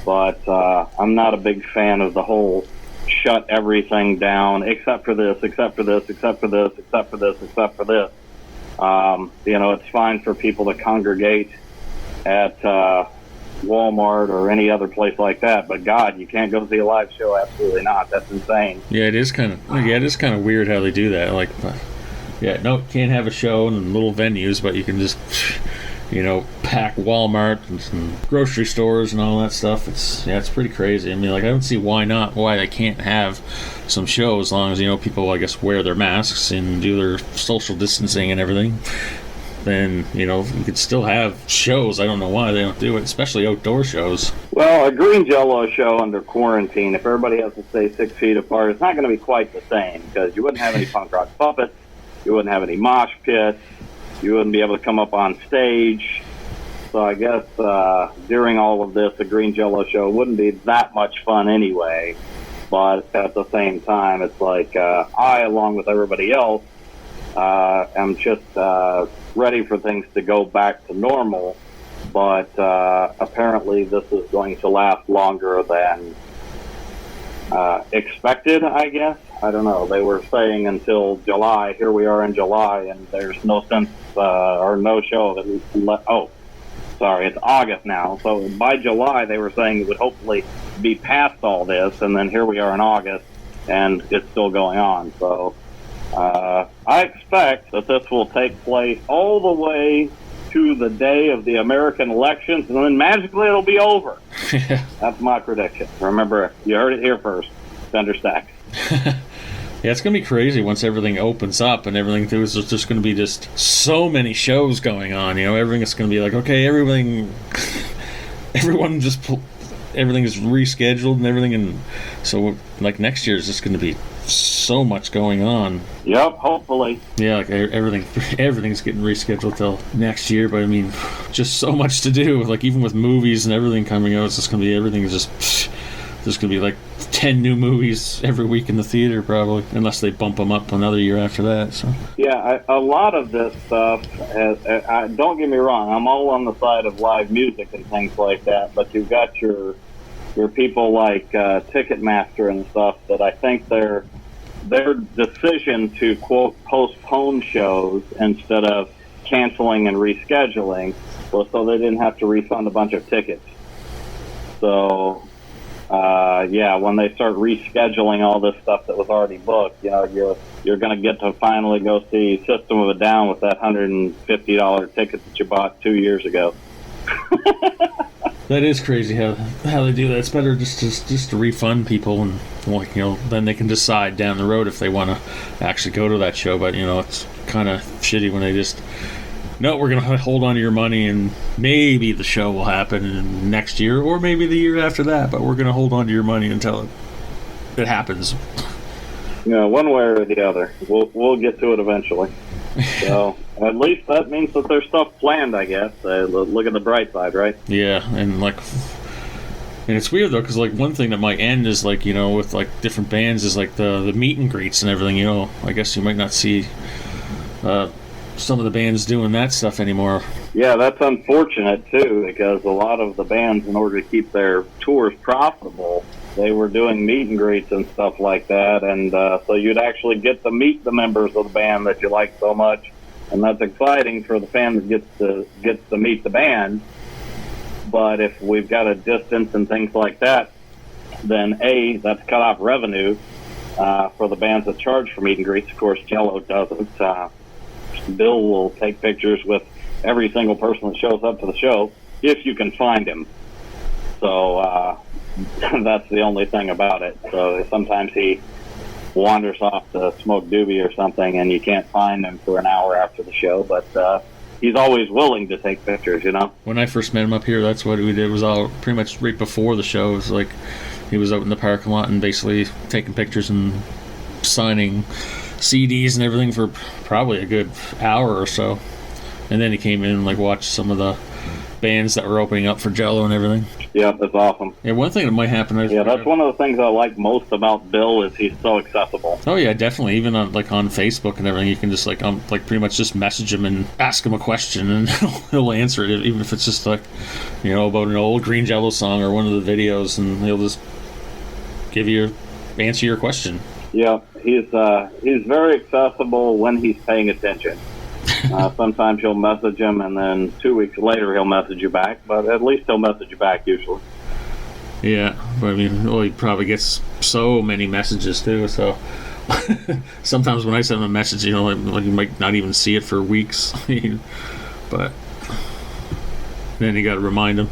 S3: But I'm not a big fan of the whole shut everything down except for this, except for this, except for this, except for this, except for this. It's fine for people to congregate at Walmart or any other place like that, but God, you can't go see a live show. Absolutely not. That's insane.
S2: Yeah, it is kind of weird how they do that. Like, can't have a show in little venues, but you can just pack Walmart and some grocery stores and all that stuff. It's pretty crazy. I mean, like, I don't see why they can't have some shows as long as people, I guess, wear their masks and do their social distancing and everything. Then you could still have shows. I don't know why they don't do it, especially outdoor shows.
S3: Well, a Green Jellö show under quarantine, if everybody has to stay 6 feet apart, it's not going to be quite the same, because you wouldn't have any punk rock puppets, you wouldn't have any mosh pits, you wouldn't be able to come up on stage. So I guess during all of this, a Green Jellö show wouldn't be that much fun anyway. But at the same time, it's like I, along with everybody else, am just ready for things to go back to normal, but apparently this is going to last longer than expected, I guess. I don't know. They were saying until July. Here we are in July, and there's no sense or no show that it's August now. So by July, they were saying it would hopefully be past all this, and then here we are in August, and it's still going on. So I expect that this will take place all the way to the day of the American elections, and then magically it'll be over.
S2: Yeah.
S3: That's my prediction. Remember, you heard it here first. FENDER STAXX.
S2: Yeah, it's going to be crazy once everything opens up and everything. There's just going to be just so many shows going on. Everything is going to be like, okay, everything is rescheduled and everything. And so, like, next year is just going to be so much going on.
S3: Yep, hopefully.
S2: Yeah, like everything's getting rescheduled till next year, but I mean, just so much to do. Like, even with movies and everything coming out, it's just gonna be there's gonna be like 10 new movies every week in the theater probably, unless they bump them up another year after that. So
S3: yeah, a lot of this stuff don't get me wrong, I'm all on the side of live music and things like that, but you've got your people like Ticketmaster and stuff that I think their decision to, quote, postpone shows instead of canceling and rescheduling was so they didn't have to refund a bunch of tickets. So, when they start rescheduling all this stuff that was already booked, you're going to get to finally go see System of a Down with that $150 ticket that you bought 2 years ago.
S2: That is crazy how they do that. It's better just to refund people, and then they can decide down the road if they want to actually go to that show. But it's kind of shitty when they just, no, we're going to hold on to your money, and maybe the show will happen next year or maybe the year after that, but we're going to hold on to your money until it happens.
S3: One way or the other. We'll get to it eventually. So at least that means that there's stuff planned, I guess. Look at the bright side, right?
S2: Yeah, and it's weird though, because like one thing that might end is like with like different bands is like the meet and greets and everything. I guess you might not see some of the bands doing that stuff anymore.
S3: Yeah, that's unfortunate too, because a lot of the bands, in order to keep their tours profitable, they were doing meet and greets and stuff like that, and so you'd actually get to meet the members of the band that you like so much, and that's exciting for the fan that gets to meet the band. But if we've got a distance and things like that, then A, that's cut off revenue for the bands that charge for meet and greets. Of course, Jellö doesn't. Bill will take pictures with every single person that shows up to the show if you can find him. So that's the only thing about it. So sometimes he wanders off to smoke doobie or something, and you can't find him for an hour after the show. But he's always willing to take pictures, you know.
S2: When I first met him up here, that's what we did. It was all pretty much right before the show. It was like he was out in the parking lot and basically taking pictures and signing CDs and everything for probably a good hour or so. And then he came in and like watched some of the bands that were opening up for Jellö and everything.
S3: Yeah, that's awesome.
S2: Yeah, one thing that might happen is
S3: that's one of the things I like most about Bill is he's so accessible.
S2: Oh yeah, definitely. Even on Facebook and everything, you can just like pretty much just message him and ask him a question, and he'll answer it, even if it's just like, you know, about an old Green Jellö song or one of the videos, and he'll just answer your question.
S3: Yeah, he's very accessible when he's paying attention. Sometimes you'll message him, and then 2 weeks later he'll message you back, but at least he'll message you back usually.
S2: Yeah, but I mean, he probably gets so many messages too, so sometimes when I send him a message, you know, like you might not even see it for weeks. But then you got to remind him,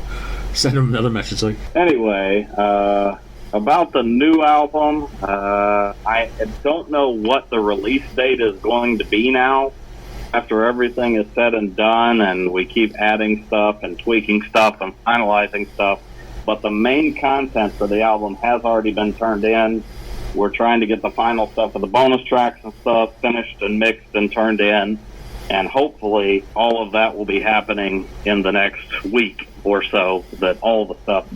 S2: send him another message. Like,
S3: anyway, about the new album, I don't know what the release date is going to be now. After everything is said and done, and we keep adding stuff and tweaking stuff and finalizing stuff, but the main content for the album has already been turned in. We're trying to get the final stuff of the bonus tracks and stuff finished and mixed and turned in, and hopefully all of that will be happening in the next week or so, that all the stuff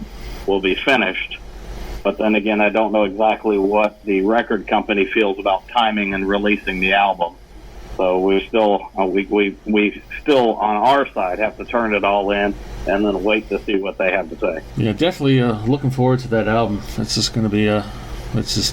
S3: will be finished. But then again, I don't know exactly what the record company feels about timing and releasing the album. So we still we still on our side have to turn it all in and then wait to see what they have to say.
S2: Yeah, definitely looking forward to that album. It's just going to be it's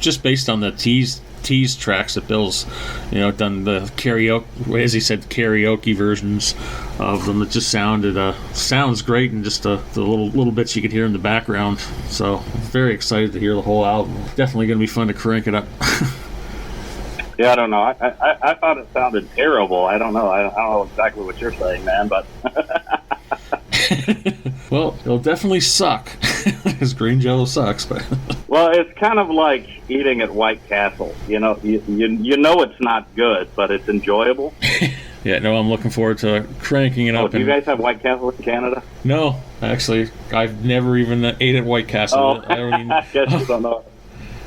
S2: just based on the tease tracks that Bill's, you know, done the karaoke, as he said, karaoke versions of them. It just sounds great, and just the little bits you could hear in the background. So very excited to hear the whole album. Definitely going to be fun to crank it up.
S3: Yeah, I don't know. I thought it sounded terrible. I don't know. I don't know exactly what you're saying, man, but...
S2: Well, it'll definitely suck, because Green Jellö sucks, but...
S3: Well, it's kind of like eating at White Castle. You know, you know it's not good, but it's enjoyable.
S2: Yeah, no, I'm looking forward to cranking it up.
S3: Do you guys have White Castle in Canada?
S2: No, actually, I've never even ate at White Castle.
S3: Oh, I guess you don't know.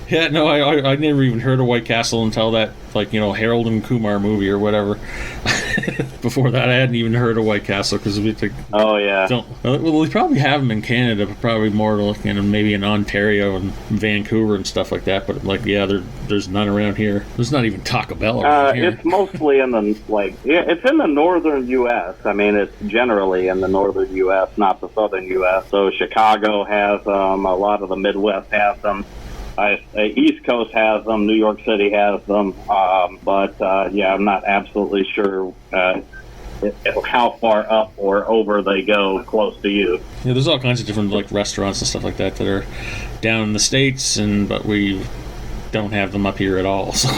S2: Yeah, no, I never even heard of White Castle until that, like, you know, Harold and Kumar movie or whatever. Before that, I hadn't even heard of White Castle, because we think...
S3: Oh, yeah.
S2: Well, we probably have them in Canada, but probably more like maybe in Ontario and Vancouver and stuff like that. But, like, yeah, there's none around here. There's not even Taco Bell around here.
S3: It's mostly in the, it's in the northern U.S. I mean, it's generally in the northern U.S., not the southern U.S. So Chicago has them. A lot of the Midwest has them. East Coast has them, New York City has them, but yeah, I'm not absolutely sure how far up or over they go close to you.
S2: Yeah, there's all kinds of different like restaurants and stuff like that are down in the States, but we don't have them up here at all. So,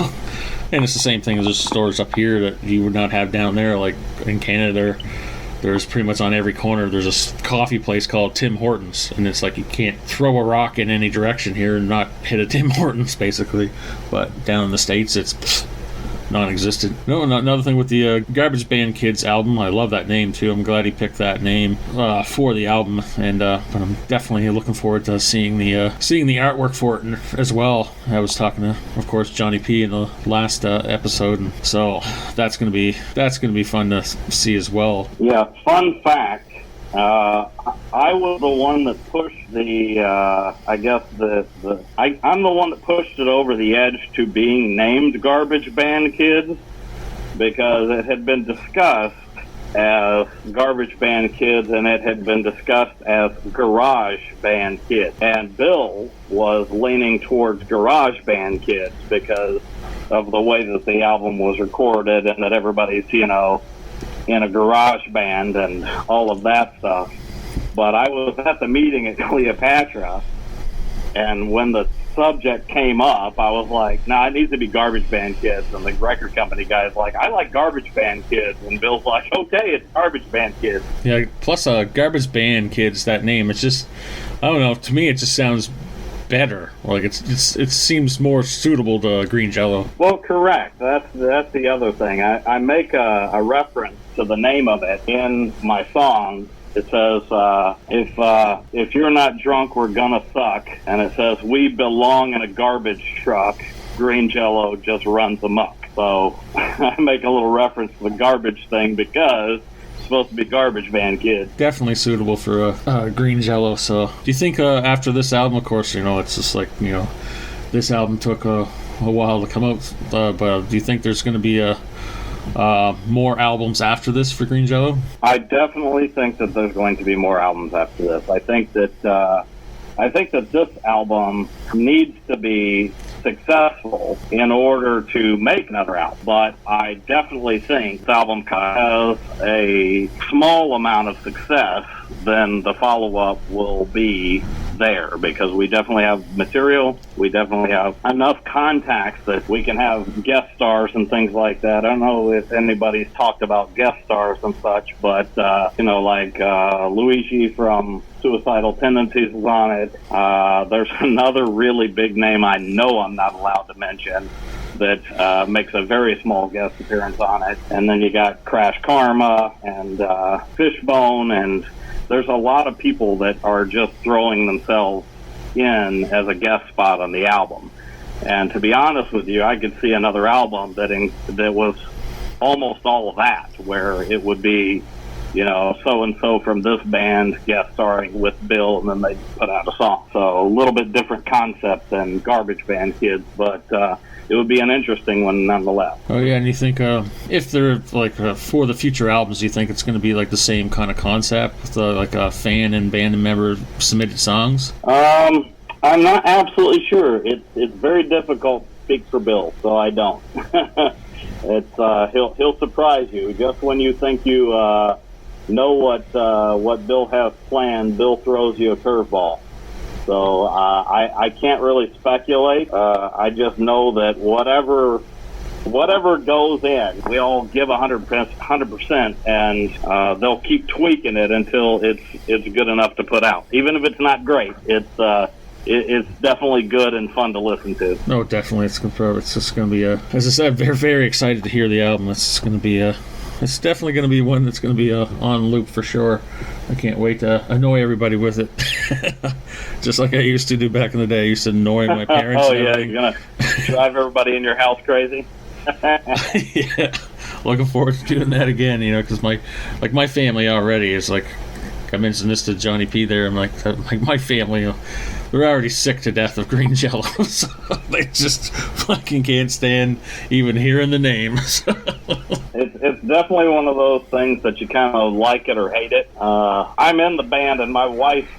S2: and it's the same thing as there's stores up here that you would not have down there. Like in Canada, there's pretty much on every corner, there's a coffee place called Tim Hortons, and it's like you can't throw a rock in any direction here and not hit a Tim Hortons, basically. But down in the States, it's non-existent. No, another thing with the Garbage Band Kids album, I love that name too. I'm glad he picked that name for the album, and but I'm definitely looking forward to seeing the artwork for it as well. I was talking to, of course, Johnny P in the last episode, and so that's gonna be fun to see as well.
S3: Yeah. Fun fact. I was the one that pushed I'm the one that pushed it over the edge to being named Garbage Band Kids, because it had been discussed as Garbage Band Kids and it had been discussed as Garage Band Kids. And Bill was leaning towards Garage Band Kids because of the way that the album was recorded and that everybody's, you know, in a garage band and all of that stuff. But I was at the meeting at Cleopatra, and when the subject came up, I was like, "No, it needs to be Garbage Band Kids." And the record company guy's like, "I like Garbage Band Kids," and Bill's like, "Okay, it's Garbage Band Kids."
S2: Yeah. Plus, Garbage Band Kids. That name. It's just, I don't know. To me, it just sounds better. Like it seems more suitable to Green Jellö.
S3: Well, correct. That's the other thing. I make a reference to the name of it in my song. It says, if you're not drunk, we're gonna suck. And it says, we belong in a garbage truck. Green Jellö just runs amok. So I make a little reference to the garbage thing because it's supposed to be Garbage Band Kids.
S2: Definitely suitable for Green Jellö. So do you think after this album, of course, it's just like, this album took a while to come out, but do you think there's going to be more albums after this for Green Jellö?
S3: I definitely think that there's going to be more albums after this. I think that this album needs to be successful in order to make another album. But I definitely think this album has a small amount of success, then the follow-up will be there, because we definitely have material, we definitely have enough contacts that we can have guest stars and things like that. I don't know if anybody's talked about guest stars and such, but like Luigi from Suicidal Tendencies is on it. There's another really big name I know I'm not allowed to mention that makes a very small guest appearance on it. And then you got Crash Karma and Fishbone, and there's a lot of people that are just throwing themselves in as a guest spot on the album. And to be honest with you, I could see another album that was almost all of that, where it would be, so-and-so from this band guest starring with Bill, and then they put out a song. So a little bit different concept than Garbage Band Kids, but it would be an interesting one nonetheless.
S2: Oh, yeah, and you think if they're, for the future albums, do you think it's going to be, the same kind of concept with, a fan and band member submitted songs?
S3: I'm not absolutely sure. It's very difficult to speak for Bill, so I don't. He'll surprise you. Just when you think you know what Bill has planned, Bill throws you a curveball. So I can't really speculate. I just know that whatever goes in, we all give 100%, and they'll keep tweaking it until it's good enough to put out. Even if it's not great, it's definitely good and fun to listen to.
S2: No, definitely. It's just going to be as I said, very, very excited to hear the album. It's going to be it's definitely going to be one that's going to be on loop for sure. I can't wait to annoy everybody with it. Just like I used to do back in the day. I used to annoy my parents.
S3: Oh, yeah. You're going to drive everybody in your house crazy?
S2: Yeah. Looking forward to doing that again, because my family already is like, I mentioned this to Johnny P there. I'm like my family, they're already sick to death of Green Jellö, so they just fucking can't stand even hearing the name.
S3: It's definitely one of those things that you kind of like it or hate it. I'm in the band, and my wife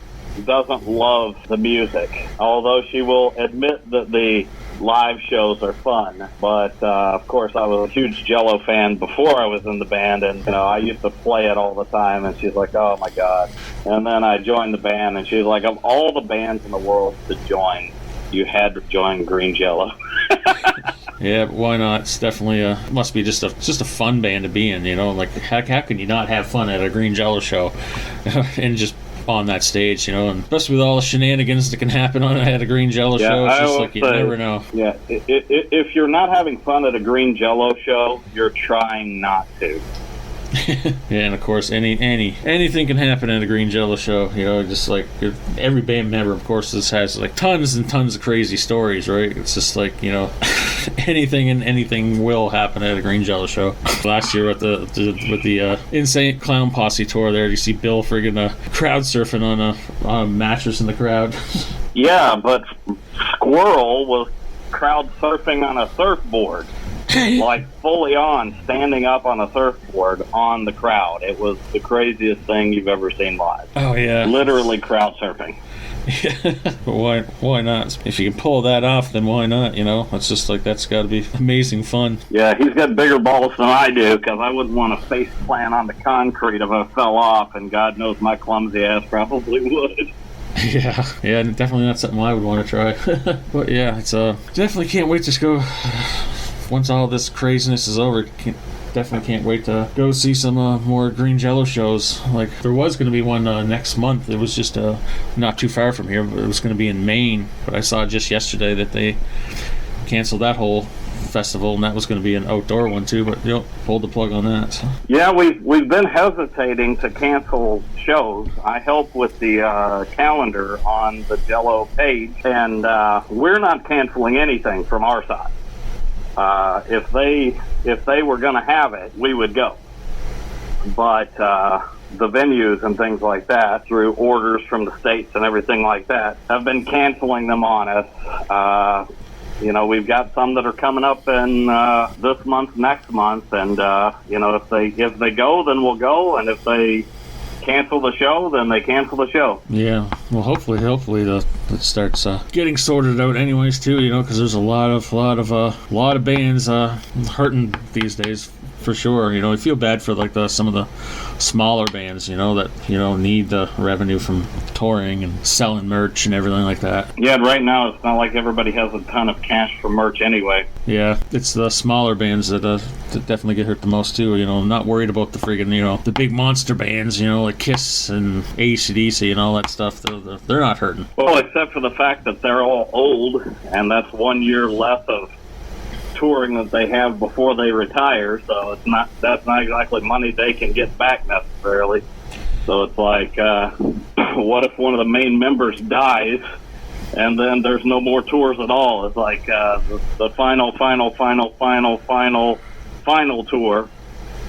S3: doesn't love the music, although she will admit that the live shows are fun. But of course, I was a huge Jellö fan before I was in the band, and I used to play it all the time. And she's like, "Oh my god!" And then I joined the band, and she's like, "Of all the bands in the world to join, you had to join Green Jellö."
S2: Yeah, but why not? It's definitely must be just a fun band to be in. How can you not have fun at a Green Jellö show and just on that stage, and especially with all the shenanigans that can happen at a Green Jellö show. It's just like you never know.
S3: Yeah, if you're not having fun at a Green Jellö show, you're trying not to.
S2: Yeah, and of course, anything can happen at a Green Jellö show. Just like every band member, of course, this has tons and tons of crazy stories, right? It's just anything and anything will happen at a Green Jellö show. Last year with the Insane Clown Posse tour, there you see Bill friggin' crowd surfing on a mattress in the crowd.
S3: Yeah, but Squirrel was crowd surfing on a surfboard. Fully on, standing up on a surfboard on the crowd. It was the craziest thing you've ever seen live.
S2: Oh, yeah.
S3: Literally crowd surfing.
S2: But why not? If you can pull that off, then why not? You know, it's just like, that's got to be amazing fun.
S3: Yeah, he's got bigger balls than I do, because I wouldn't want to face plant on the concrete if I fell off, and God knows my clumsy ass probably would.
S2: Yeah, definitely not something I would want to try. But yeah, it's definitely can't wait to go. Once all this craziness is over, definitely can't wait to go see some more Green Jellö shows. Like, there was going to be one next month. It was just not too far from here, but it was going to be in Maine. But I saw just yesterday that they canceled that whole festival, and that was going to be an outdoor one too, but pulled the plug on that. So.
S3: Yeah, we've been hesitating to cancel shows. I help with the calendar on the Jellö page, and we're not canceling anything from our side. If they were going to have it, we would go. But the venues and things like that, through orders from the states and everything like that, have been canceling them on us. We've got some that are coming up in this month, next month, and if they go, then we'll go, and if they cancel the show, then they cancel the show.
S2: Yeah, well, hopefully it starts getting sorted out, anyways, too. Because there's a lot of bands hurting these days. For sure, I feel bad for like some of the smaller bands, that need the revenue from touring and selling merch and everything like that.
S3: Yeah, right now it's not like everybody has a ton of cash for merch anyway.
S2: Yeah, it's the smaller bands that definitely get hurt the most too. I'm not worried about the friggin' the big monster bands, like Kiss and AC/DC and all that stuff. They're not hurting.
S3: Well, except for the fact that they're all old, and that's 1 year less of touring that they have before they retire, so that's not exactly money they can get back necessarily. So it's like, what if one of the main members dies and then there's no more tours at all? It's like the final tour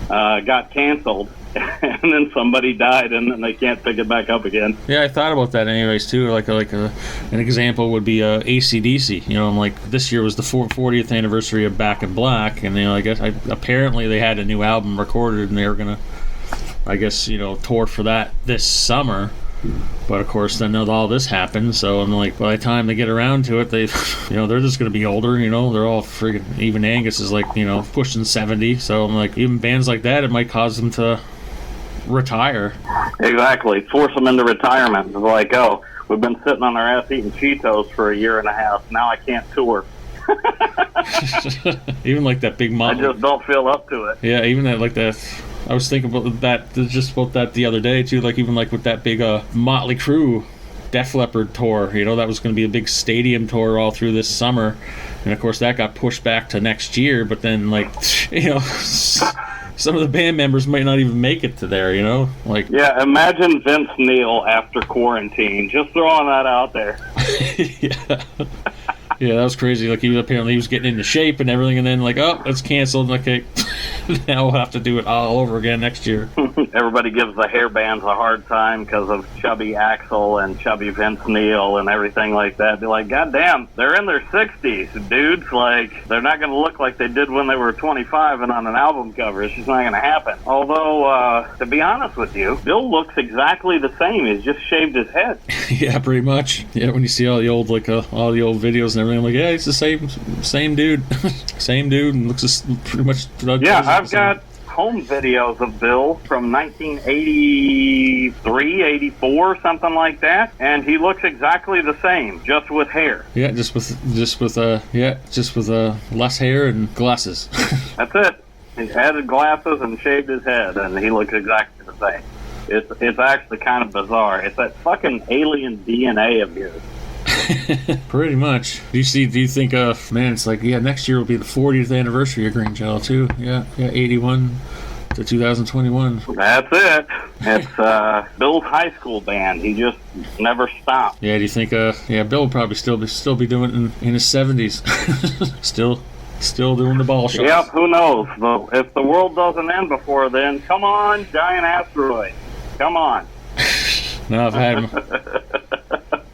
S3: got canceled, and then somebody died, and then they can't pick it back up again.
S2: Yeah, I thought about that anyways too. An example would be AC/DC. I'm like, this year was the 40th anniversary of Back in Black, and I guess apparently they had a new album recorded, and they were gonna, I guess, tour for that this summer. But of course, then all this happened. So I'm like, by the time they get around to it, they're just going to be older. They're all friggin'. Even Angus is like, pushing 70. So I'm like, even bands like that, it might cause them to retire.
S3: Exactly, force them into retirement. It's like, oh, we've been sitting on our ass eating Cheetos for a year and a half. Now I can't tour.
S2: Even like that big
S3: I just don't feel up to it.
S2: Yeah, even that. I was thinking about that the other day too. Like, even like with that big Motley Crue Def Leppard tour, that was going to be a big stadium tour all through this summer, and of course that got pushed back to next year. But then, like, some of the band members might not even make it to there. Like, yeah,
S3: imagine Vince Neil after quarantine. Just throwing that out there.
S2: Yeah. Yeah, that was crazy. Like, he was getting into shape and everything, and then like, oh, it's canceled. Okay, now we'll have to do it all over again next year.
S3: Everybody gives the hair bands a hard time because of chubby Axl and chubby Vince Neil and everything like that. Be like, God damn, they're in their 60s, dudes. Like, they're not going to look like they did when they were 25 and on an album cover. It's just not going to happen. Although, to be honest with you, Bill looks exactly the same. He's just shaved his head.
S2: Yeah, pretty much. Yeah, when you see all the old videos and everything, I'm like, yeah, he's the same dude. Same dude, and looks just pretty much.
S3: Yeah, I've got home videos of Bill from 1983, 84, something like that, and he looks exactly the same, just with hair.
S2: Yeah, just with less hair and glasses.
S3: That's it. He added glasses and shaved his head, and he looks exactly the same. It's actually kind of bizarre. It's that fucking alien DNA of his.
S2: Pretty much. Do you think it's like, yeah, next year will be the 40th anniversary of Green Jellö too. Yeah, 81 to 2021.
S3: That's it. It's Bill's high school band. He just never stopped.
S2: Yeah, do you think Bill will probably still be doing it in his 70s. Still doing the ball shots.
S3: Yep, who knows? If the world doesn't end before then, come on, giant asteroid. Come on.
S2: No, I've had him.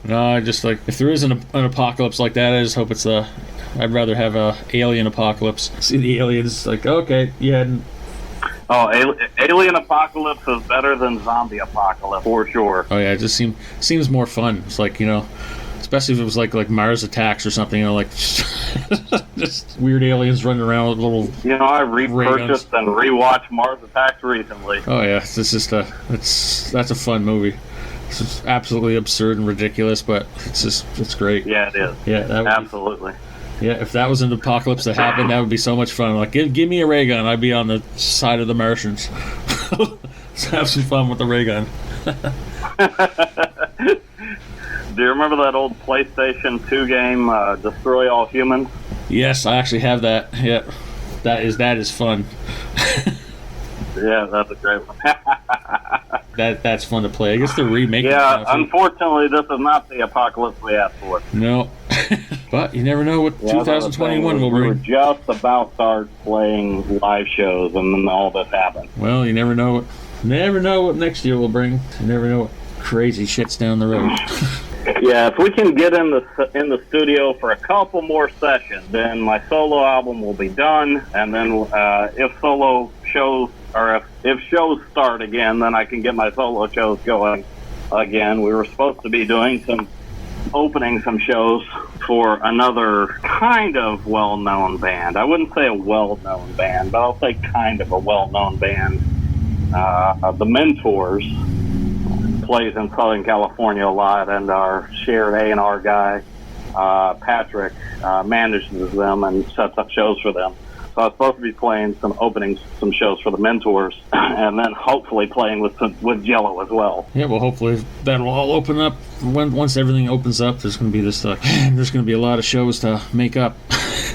S2: No, I just like, if there is an apocalypse like that, I just hope it's I'd rather have a alien apocalypse. See the aliens, like, okay, yeah.
S3: Oh, Alien Apocalypse is better than Zombie Apocalypse, for sure.
S2: Oh yeah, it just seems more fun. It's like, especially if it was like Mars Attacks or something, like just weird aliens running around with little.
S3: I repurchased and rewatched Mars Attacks recently.
S2: Oh yeah, it's just that's a fun movie. It's just absolutely absurd and ridiculous, but it's great.
S3: Yeah, it is.
S2: Yeah,
S3: absolutely.
S2: Yeah, if that was an apocalypse that happened, that would be so much fun. Like, give me a ray gun, I'd be on the side of the Martians. Let's have some fun with the ray gun.
S3: Do you remember that old PlayStation 2 game, Destroy All Humans?
S2: Yes, I actually have that. Yeah, that is fun.
S3: Yeah, that's a great one.
S2: That's fun to play. I guess they're remaking.
S3: Yeah, unfortunately, this is not the apocalypse we asked for.
S2: No, but you never know what 2021 will bring.
S3: We were just about to start playing live shows, and then all this happened.
S2: Well, you never know. Never know what next year will bring. You never know what crazy shit's down the road.
S3: Yeah, if we can get in the studio for a couple more sessions, then my solo album will be done, and then if solo shows or if shows start again, then I can get my solo shows going again. We were supposed to be doing opening some shows for another kind of well-known band. I wouldn't say a well-known band, but I'll say kind of a well-known band. The Mentors plays in Southern California a lot, and our shared A&R guy, Patrick, manages them and sets up shows for them. So I was supposed to be playing some shows for the Mentors, and then hopefully playing with Jellö as well.
S2: Yeah, well, hopefully that'll all open up. Once everything opens up, there's going to be there's going to be a lot of shows to make up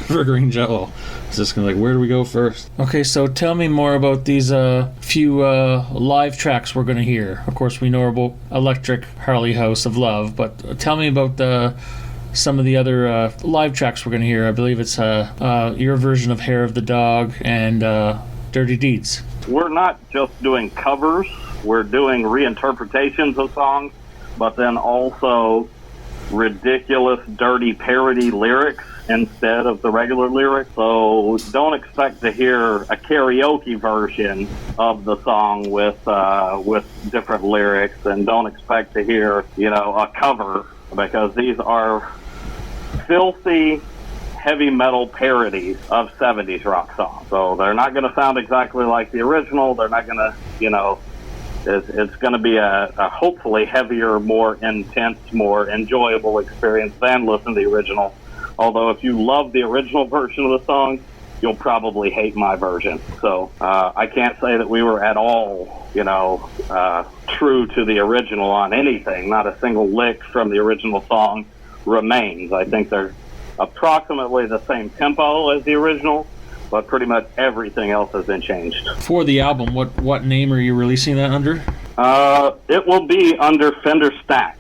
S2: for Green Jellö. It's just going to where do we go first? Okay, so tell me more about these few live tracks we're going to hear. Of course, we know about Electric Harley House of Love, but tell me about some of the other live tracks we're going to hear. I believe it's your version of Hair of the Dog and Dirty Deeds.
S3: We're not just doing covers. We're doing reinterpretations of songs, but then also ridiculous, dirty parody lyrics instead of the regular lyrics. So don't expect to hear a karaoke version of the song with different lyrics, and don't expect to hear a cover, because these are filthy heavy metal parodies of 70s rock songs. So they're not going to sound exactly like the original. They're not going to, it's going to be a hopefully heavier, more intense, more enjoyable experience than listening to the original. Although if you love the original version of the song, you'll probably hate my version. So I can't say that we were at all, true to the original on anything. Not a single lick from the original song remains. I think they're approximately the same tempo as the original, but pretty much everything else has been changed.
S2: For the album, what name are you releasing that under?
S3: It will be under Fender STAXX.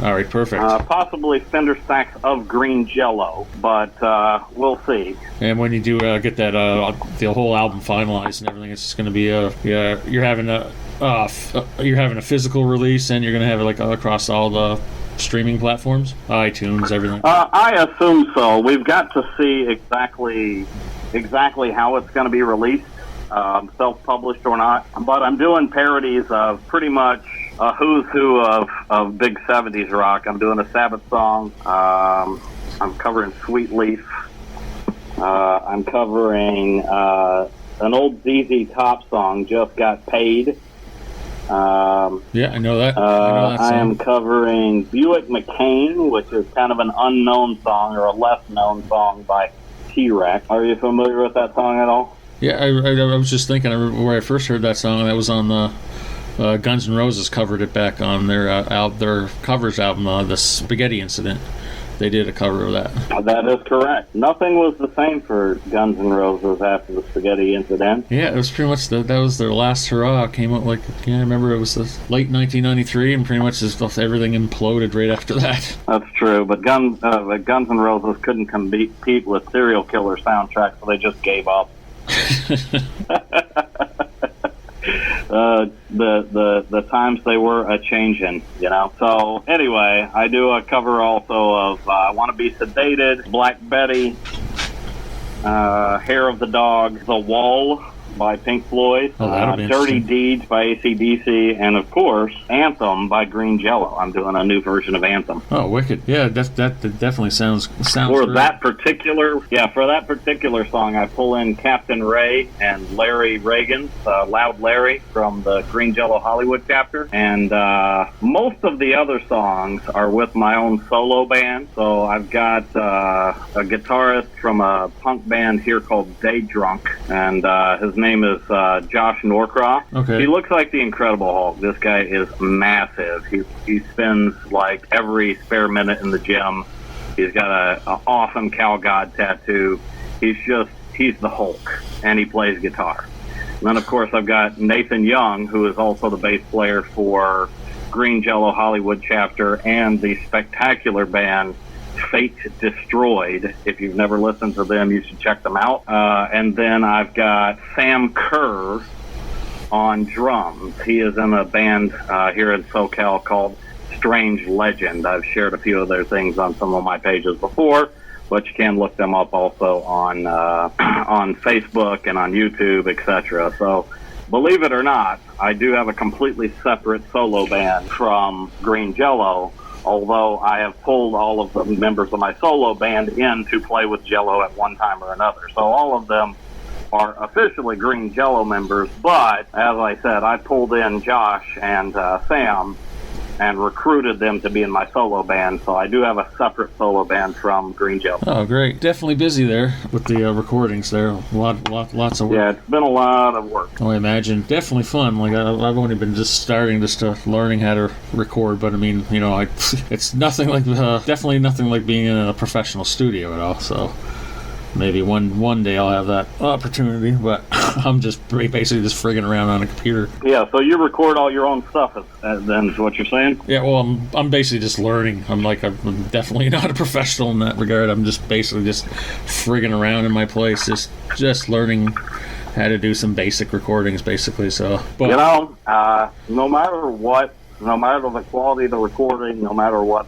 S2: All right, perfect.
S3: Possibly Fender STAXX of Green Jellö, but we'll see.
S2: And when you do get that the whole album finalized and everything, it's just going to be you're having a physical release, and you're going to have it across all the streaming platforms, iTunes, everything.
S3: I assume so. We've got to see exactly how it's going to be released, self-published or not. But I'm doing parodies of pretty much a who's who of big 70s rock. I'm doing a Sabbath song. I'm covering Sweet Leaf. I'm covering an old ZZ Top song, Just Got Paid.
S2: Yeah, I know that. I
S3: am covering Buick McCain, which is kind of an unknown song, or a less known song by T-Rex. Are you familiar with that song at all?
S2: Yeah, I was just thinking, where I first heard that song, that was on the Guns N' Roses covered it back on their covers album, The Spaghetti Incident. They did a cover of that.
S3: That is correct. Nothing was the same for Guns N' Roses after the Spaghetti Incident.
S2: Yeah, it was pretty much that was their last hurrah. Came out I remember it was the late 1993, and pretty much just everything imploded right after that. That's
S3: true, but Guns N' Roses couldn't compete with Serial Killer soundtracks, so they just gave up. The times they were a-changin', So anyway, I do a cover also of I Want to Be Sedated, Black Betty, Hair of the Dog, The Wall, by Pink Floyd,
S2: Oh, that'll be
S3: Dirty
S2: interesting.
S3: Deeds by AC/DC, and of course, Anthem by Green Jellö. I'm doing a new version of Anthem.
S2: Oh, wicked! Yeah, that definitely sounds
S3: For
S2: great.
S3: that particular song, I pull in Captain Ray and Larry Raygun, Loud Larry from the Green Jellö Hollywood chapter, and most of the other songs are with my own solo band. So I've got a guitarist from a punk band here called Day Drunk, and his name is Josh Norcross.
S2: Okay.
S3: He looks like the Incredible Hulk. This guy is massive. He spends like every spare minute in the gym. He's got an awesome cow god tattoo. He's the Hulk, and he plays guitar. And then, of course, I've got Nathan Young, who is also the bass player for Green Jellö Hollywood chapter and the spectacular band Fate Destroyed. If you've never listened to them, you should check them out. And then I've got Sam Kerr on drums. He is in a band here in SoCal called Strange Legend. I've shared a few of their things on some of my pages before, but you can look them up also on on Facebook and on YouTube, etc. So, believe it or not, I do have a completely separate solo band from Green Jellö, although I have pulled all of the members of my solo band in to play with Jellö at one time or another. So all of them are officially Green Jellö members, but as I said, I pulled in Josh and Sam and recruited them to be in my solo band, so I do have a separate solo band from Green Jellö.
S2: Oh, great! Definitely busy there with the recordings. There, lots of work.
S3: Yeah, it's been a lot of work.
S2: Oh, I imagine. Definitely fun. Like I've only been just learning how to record, but I mean, you know, it's nothing like definitely nothing like being in a professional studio at all. So maybe one day I'll have that opportunity, but I'm just basically just frigging around on a computer.
S3: Yeah, so you record all your own stuff, then is what you're saying?
S2: Yeah, well, I'm basically just learning. I'm definitely not a professional in that regard. I'm just basically just frigging around in my place, just learning how to do some basic recordings, basically. So, but
S3: you know, no matter the quality of the recording, no matter what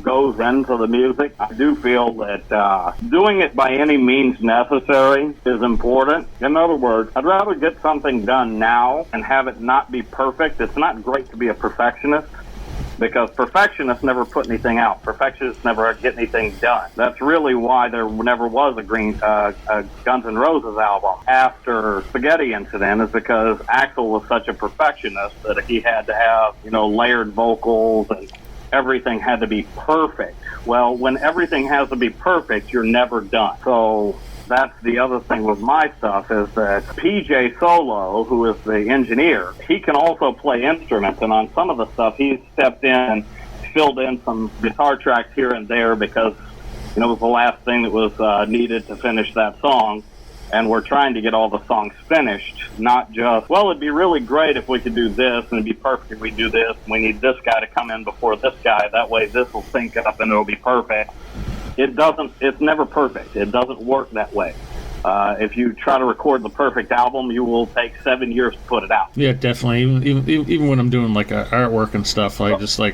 S3: goes into the music, I do feel that doing it by any means necessary is important. In other words, I'd rather get something done now and have it not be perfect. It's not great to be a perfectionist, because perfectionists never put anything out. Perfectionists never get anything done. That's really why there never was a Guns N' Roses album after Spaghetti Incident, is because Axl was such a perfectionist that he had to have, layered vocals and everything had to be perfect. Well, when everything has to be perfect, you're never done. So that's the other thing with my stuff, is that PJ Solo, who is the engineer, he can also play instruments, and on some of the stuff he's stepped in and filled in some guitar tracks here and there because it was the last thing that was needed to finish that song. And we're trying to get all the songs finished, not just, well, it'd be really great if we could do this, and it'd be perfect if we do this, and we need this guy to come in before this guy, that way this will sync up and it'll be perfect. It's never perfect. It doesn't work that way. If you try to record the perfect album, you will take 7 years to put it out.
S2: Yeah, definitely. Even when I'm doing like artwork and stuff, I just I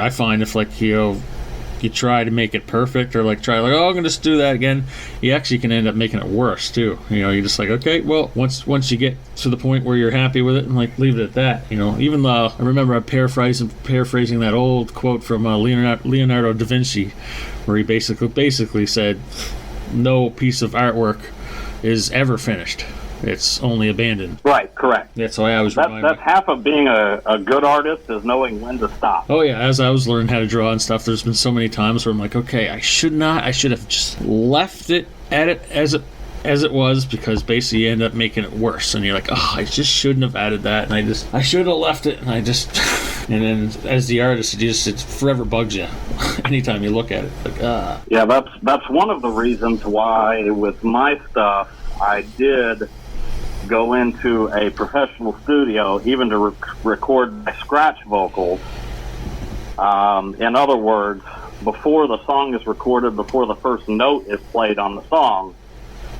S2: find if you try to make it perfect, or I'm gonna just do that again, you actually can end up making it worse too. You're just like, okay, well, once you get to the point where you're happy with it, and leave it at that. Even though I remember I'm paraphrasing that old quote from Leonardo da Vinci, where he basically said, no piece of artwork is ever finished. It's only abandoned.
S3: Right, correct.
S2: That's why I was
S3: That's half of being a good artist, is knowing when to stop.
S2: Oh yeah, as I was learning how to draw and stuff, there's been so many times where I'm like, okay, I should have just left it at it as it was, because basically you end up making it worse, and you're like, oh, I just shouldn't have added that, and I should have left it, and and then as the artist, it forever bugs you anytime you look at it.
S3: Yeah, that's one of the reasons why with my stuff I did go into a professional studio even to record my scratch vocals. In other words, before the song is recorded, before the first note is played on the song,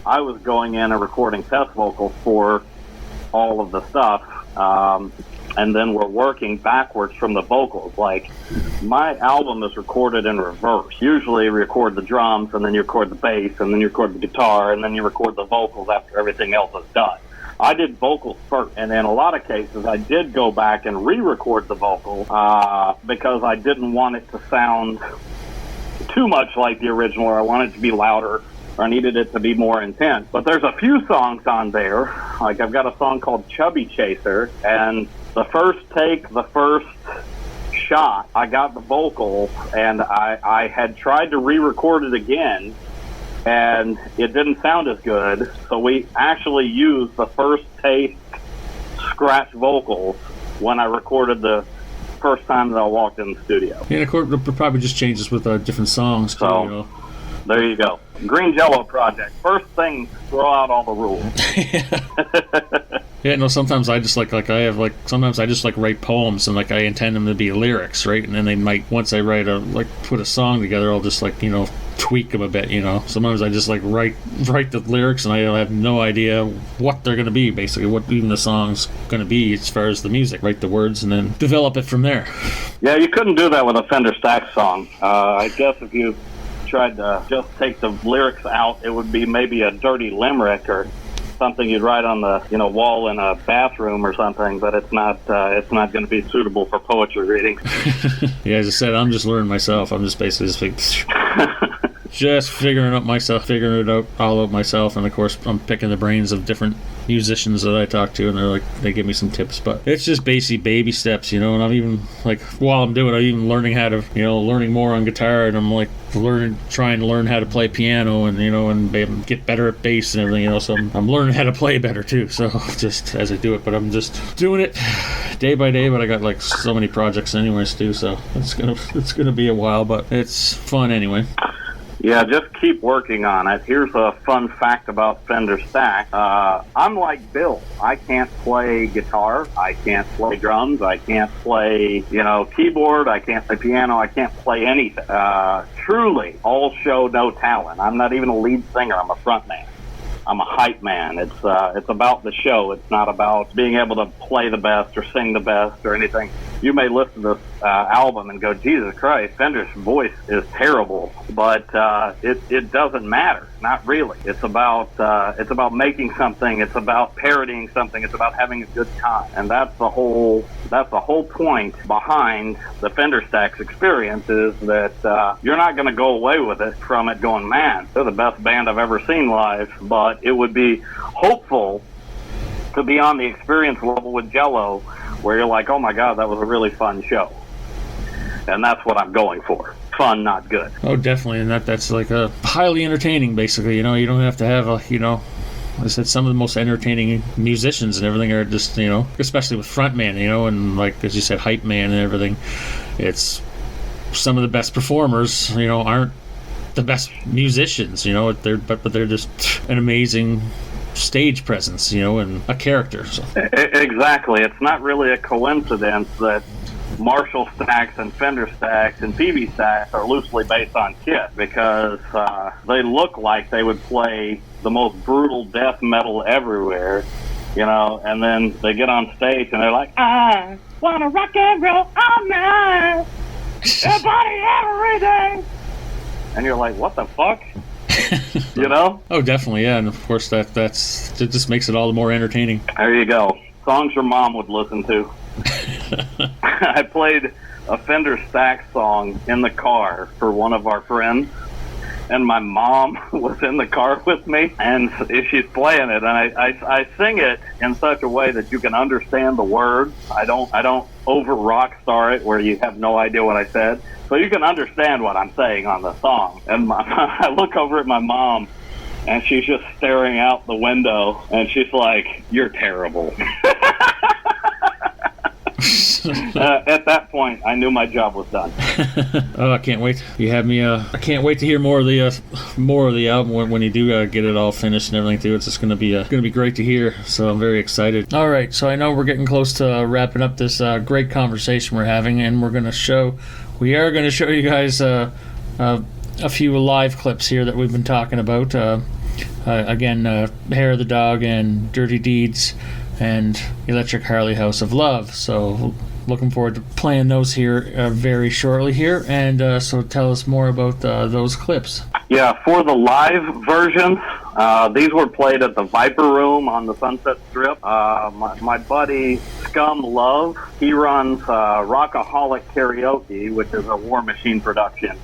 S3: I was going in and recording test vocals for all of the stuff, and then we're working backwards from the vocals. Like, my album is recorded in reverse. Usually you record the drums, and then you record the bass, and then you record the guitar, and then you record the vocals after everything else is done. I did vocals first, and in a lot of cases, I did go back and re-record the vocals because I didn't want it to sound too much like the original, or I wanted it to be louder, or I needed it to be more intense. But there's a few songs on there, like I've got a song called Chubby Chaser, and the first take, the first shot, I got the vocals, and I had tried to re-record it again, and it didn't sound as good, so we actually used the first take scratch vocals when I recorded the first time that I walked in the studio.
S2: Yeah, of course, it probably just changes with different songs. Too,
S3: so,
S2: you know.
S3: There you go. Green Jellö project. First thing, throw out all the rules.
S2: Yeah, no, sometimes I just sometimes I just write poems, and I intend them to be lyrics, right? And then they might, once I write put a song together, I'll just tweak them a bit, Sometimes I just write the lyrics, and I have no idea what they're going to be, basically, what even the song's going to be as far as the music. Write the words and then develop it from there.
S3: Yeah, you couldn't do that with a Fender Staxx song. I guess if you tried to just take the lyrics out, it would be maybe a dirty limerick or something you'd write on the wall in a bathroom or something, but it's not going to be suitable for poetry reading.
S2: Yeah, as I said, I'm just learning myself. I'm just basically just figuring it out all out myself, and of course I'm picking the brains of different musicians that I talk to, and they give me some tips, but it's just basic baby steps, and I'm even while I'm doing it, I'm even learning how to learning more on guitar, and I'm trying to learn how to play piano, and and get better at bass and everything, so I'm learning how to play better too, so just as I do it, but I'm just doing it day by day, but I got so many projects anyways too, so it's gonna be a while, but it's fun anyway.
S3: Yeah, just keep working on it. Here's a fun fact about Fender Staxx. I'm like Bill. I can't play guitar. I can't play drums. I can't play, keyboard. I can't play piano. I can't play anything. Truly, all show, no talent. I'm not even a lead singer. I'm a front man. I'm a hype man. It's about the show. It's not about being able to play the best or sing the best or anything. You may listen to this album and go, Jesus Christ, Fender's voice is terrible, but it doesn't matter. Not really. It's about making something. It's about parodying something. It's about having a good time, and that's the whole point behind the Fender Staxx experience, is that you're not going to go away with it from it going, man, they're the best band I've ever seen live, but it would be hopeful to be on the experience level with Jellö, where you're like, oh my God, that was a really fun show. And that's what I'm going for. Fun, not good.
S2: Oh, definitely. And that's a highly entertaining, basically. You don't have to have I said some of the most entertaining musicians and everything are just, especially with frontman, and as you said, hype man and everything. It's some of the best performers, aren't the best musicians, but they're just an amazing stage presence, and a character. So.
S3: Exactly. It's not really a coincidence that Marshall Staxx and Fender Staxx and PB Staxx are loosely based on Kit, because they look like they would play the most brutal death metal everywhere, and then they get on stage and they're like, I wanna rock and roll all night, everybody every day. And you're like, what the fuck?
S2: Oh, definitely, yeah, and of course it just makes it all the more entertaining.
S3: There you go. Songs your mom would listen to. I played a Fender Staxx song in the car for one of our friends, and my mom was in the car with me, and she's playing it, and I sing it in such a way that you can understand the words. I don't over rock star it where you have no idea what I said, so you can understand what I'm saying on the song. And I look over at my mom, and she's just staring out the window, and she's like, "You're terrible." At that point, I knew my job was done.
S2: Oh, I can't wait! You have me. I can't wait to hear more of the album when you do get it all finished and everything too. It's just gonna be great to hear. So I'm very excited. All right, so I know we're getting close to wrapping up this great conversation we're having, and we are gonna show you guys a few live clips here that we've been talking about. Again, Hair of the Dog and Dirty Deeds and Electric Harley House of Love. So looking forward to playing those here very shortly here. And so tell us more about those clips.
S3: Yeah, for the live version, these were played at the Viper Room on the Sunset Strip. My buddy Scum Love, he runs Rockaholic Karaoke, which is a War Machine production.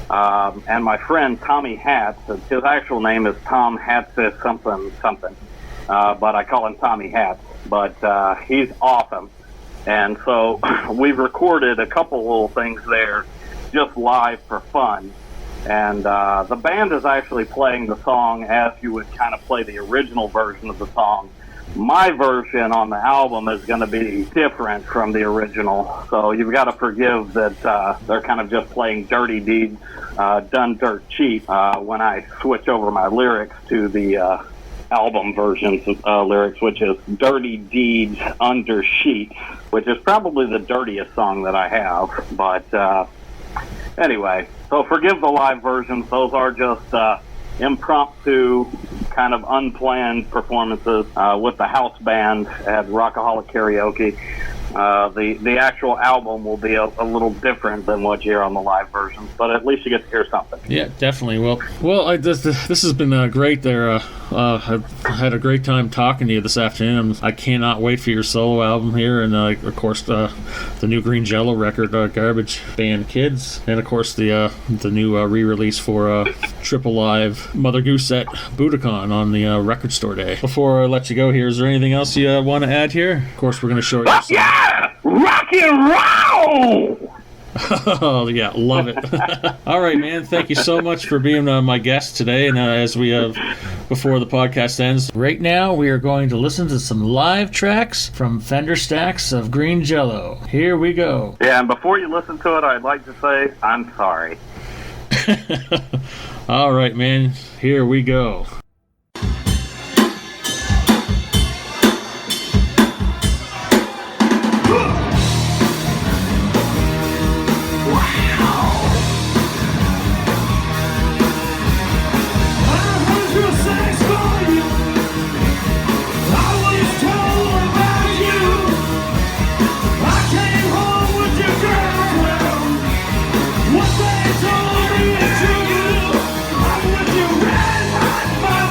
S3: And my friend Tommy Hatz, his actual name is Tom Hatzis something, but I call him Tommy Hatz. But he's awesome. And so we've recorded a couple little things there just live for fun. And the band is actually playing the song as you would kind of play the original version of the song. My version on the album is going to be different from the original. So you've got to forgive that they're kind of just playing Dirty Deeds, done dirt cheap, when I switch over my lyrics to the album version's lyrics, which is Dirty Deeds Under Sheet, which is probably the dirtiest song that I have. But anyway, so forgive the live versions. Those are just impromptu, kind of unplanned performances with the house band at Rockaholic Karaoke. The actual album will be a little different than what you hear on the live versions, but at least you get to hear something.
S2: Yeah, definitely. Well, this has been great there. I've had a great time talking to you this afternoon. I cannot wait for your solo album here, and of course the new Green Jellö record, Garbage Band Kids, and of course the new re-release for Triple Live Mother Goose at Budokan on the Record Store Day. Before I let you go here, is there anything else you want to add here? Of course, we're going to show you.
S3: Yeah! Rock and roll!
S2: Oh, yeah, love it. All right, man, thank you so much for being my guest today. And as we have, before the podcast ends, right now we are going to listen to some live tracks from Fender Staxx of Green Jellö. Here we go.
S3: Yeah, and before you listen to it, I'd like to say I'm sorry.
S2: All right, man, here we go.
S4: What they told me to do, I'm with you red hot fire.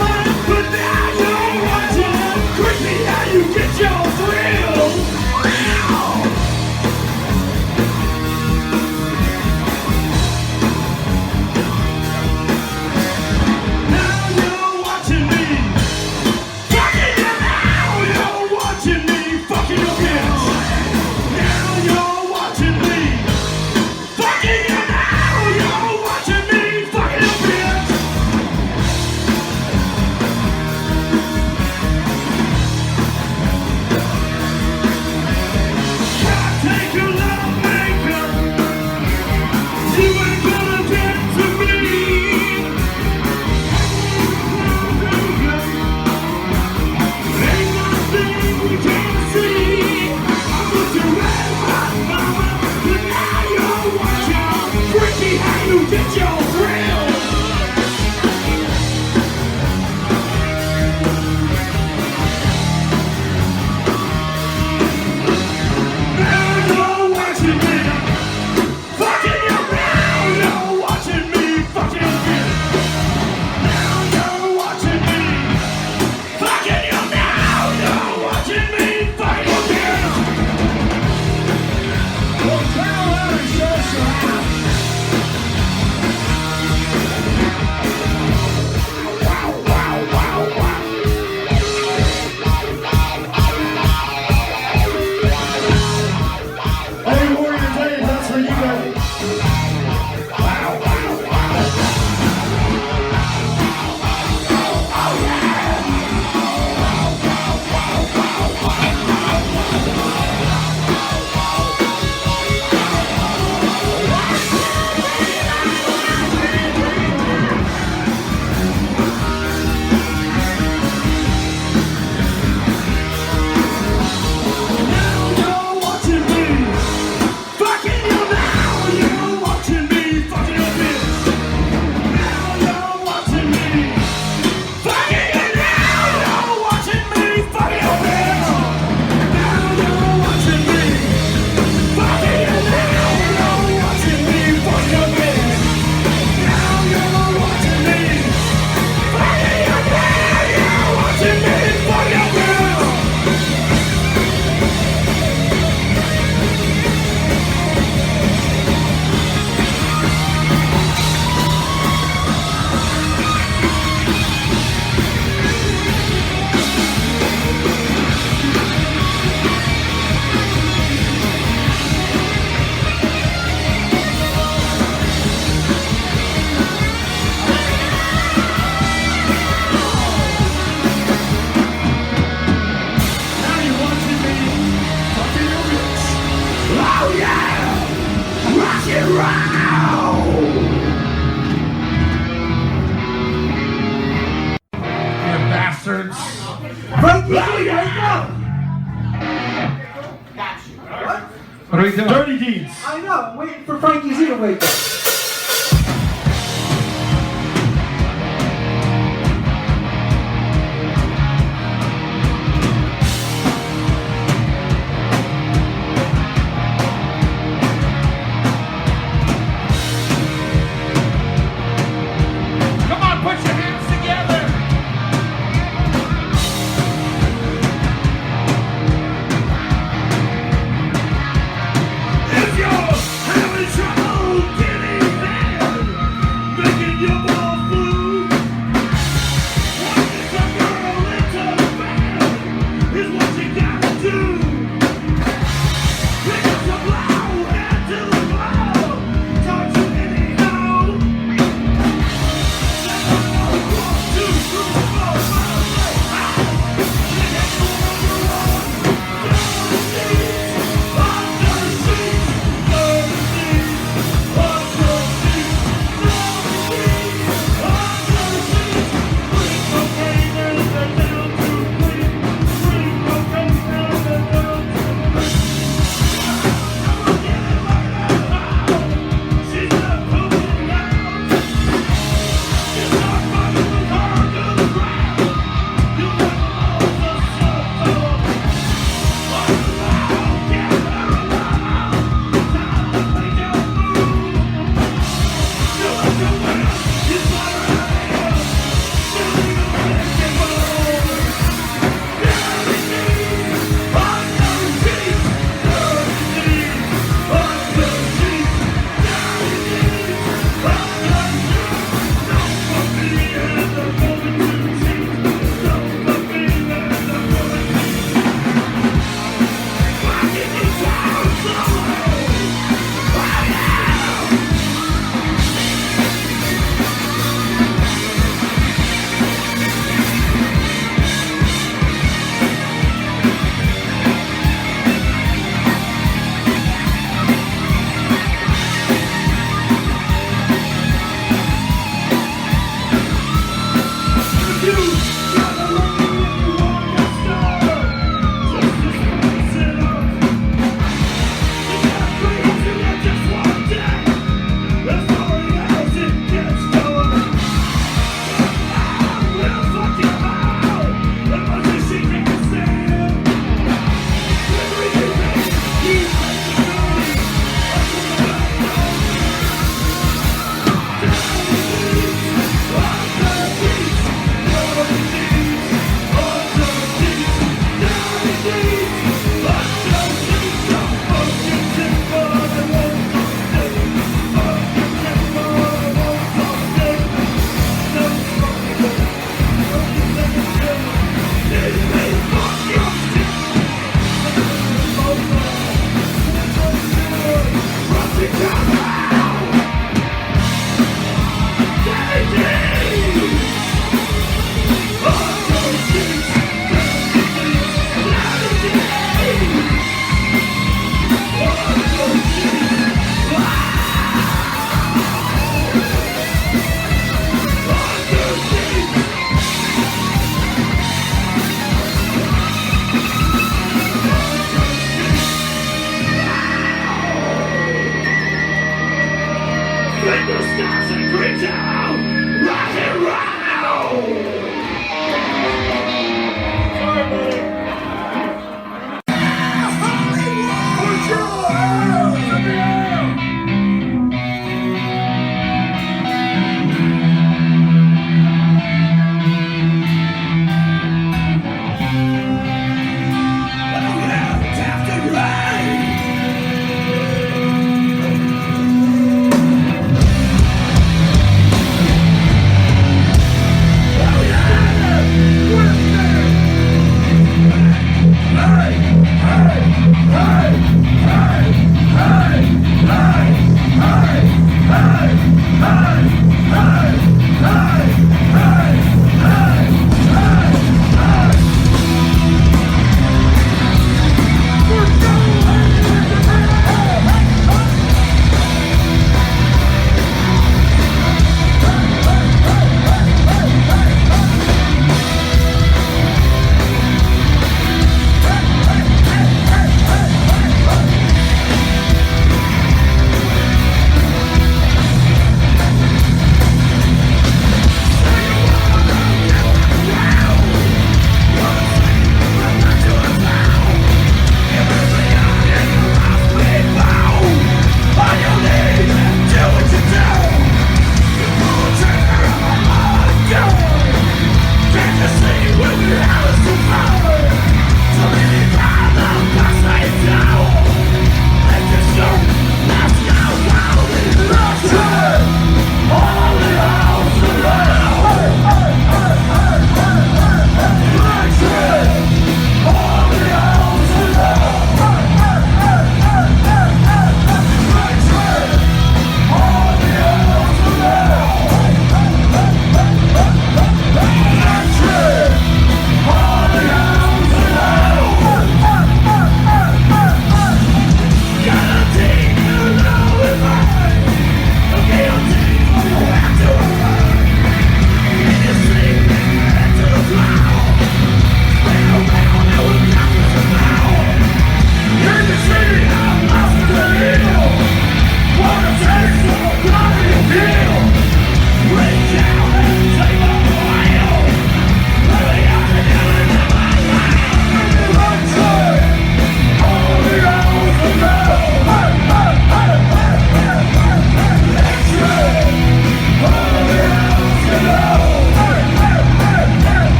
S4: What are we doing?
S5: Dirty deeds.
S6: I know. I'm waiting for Frankie Z to wake up.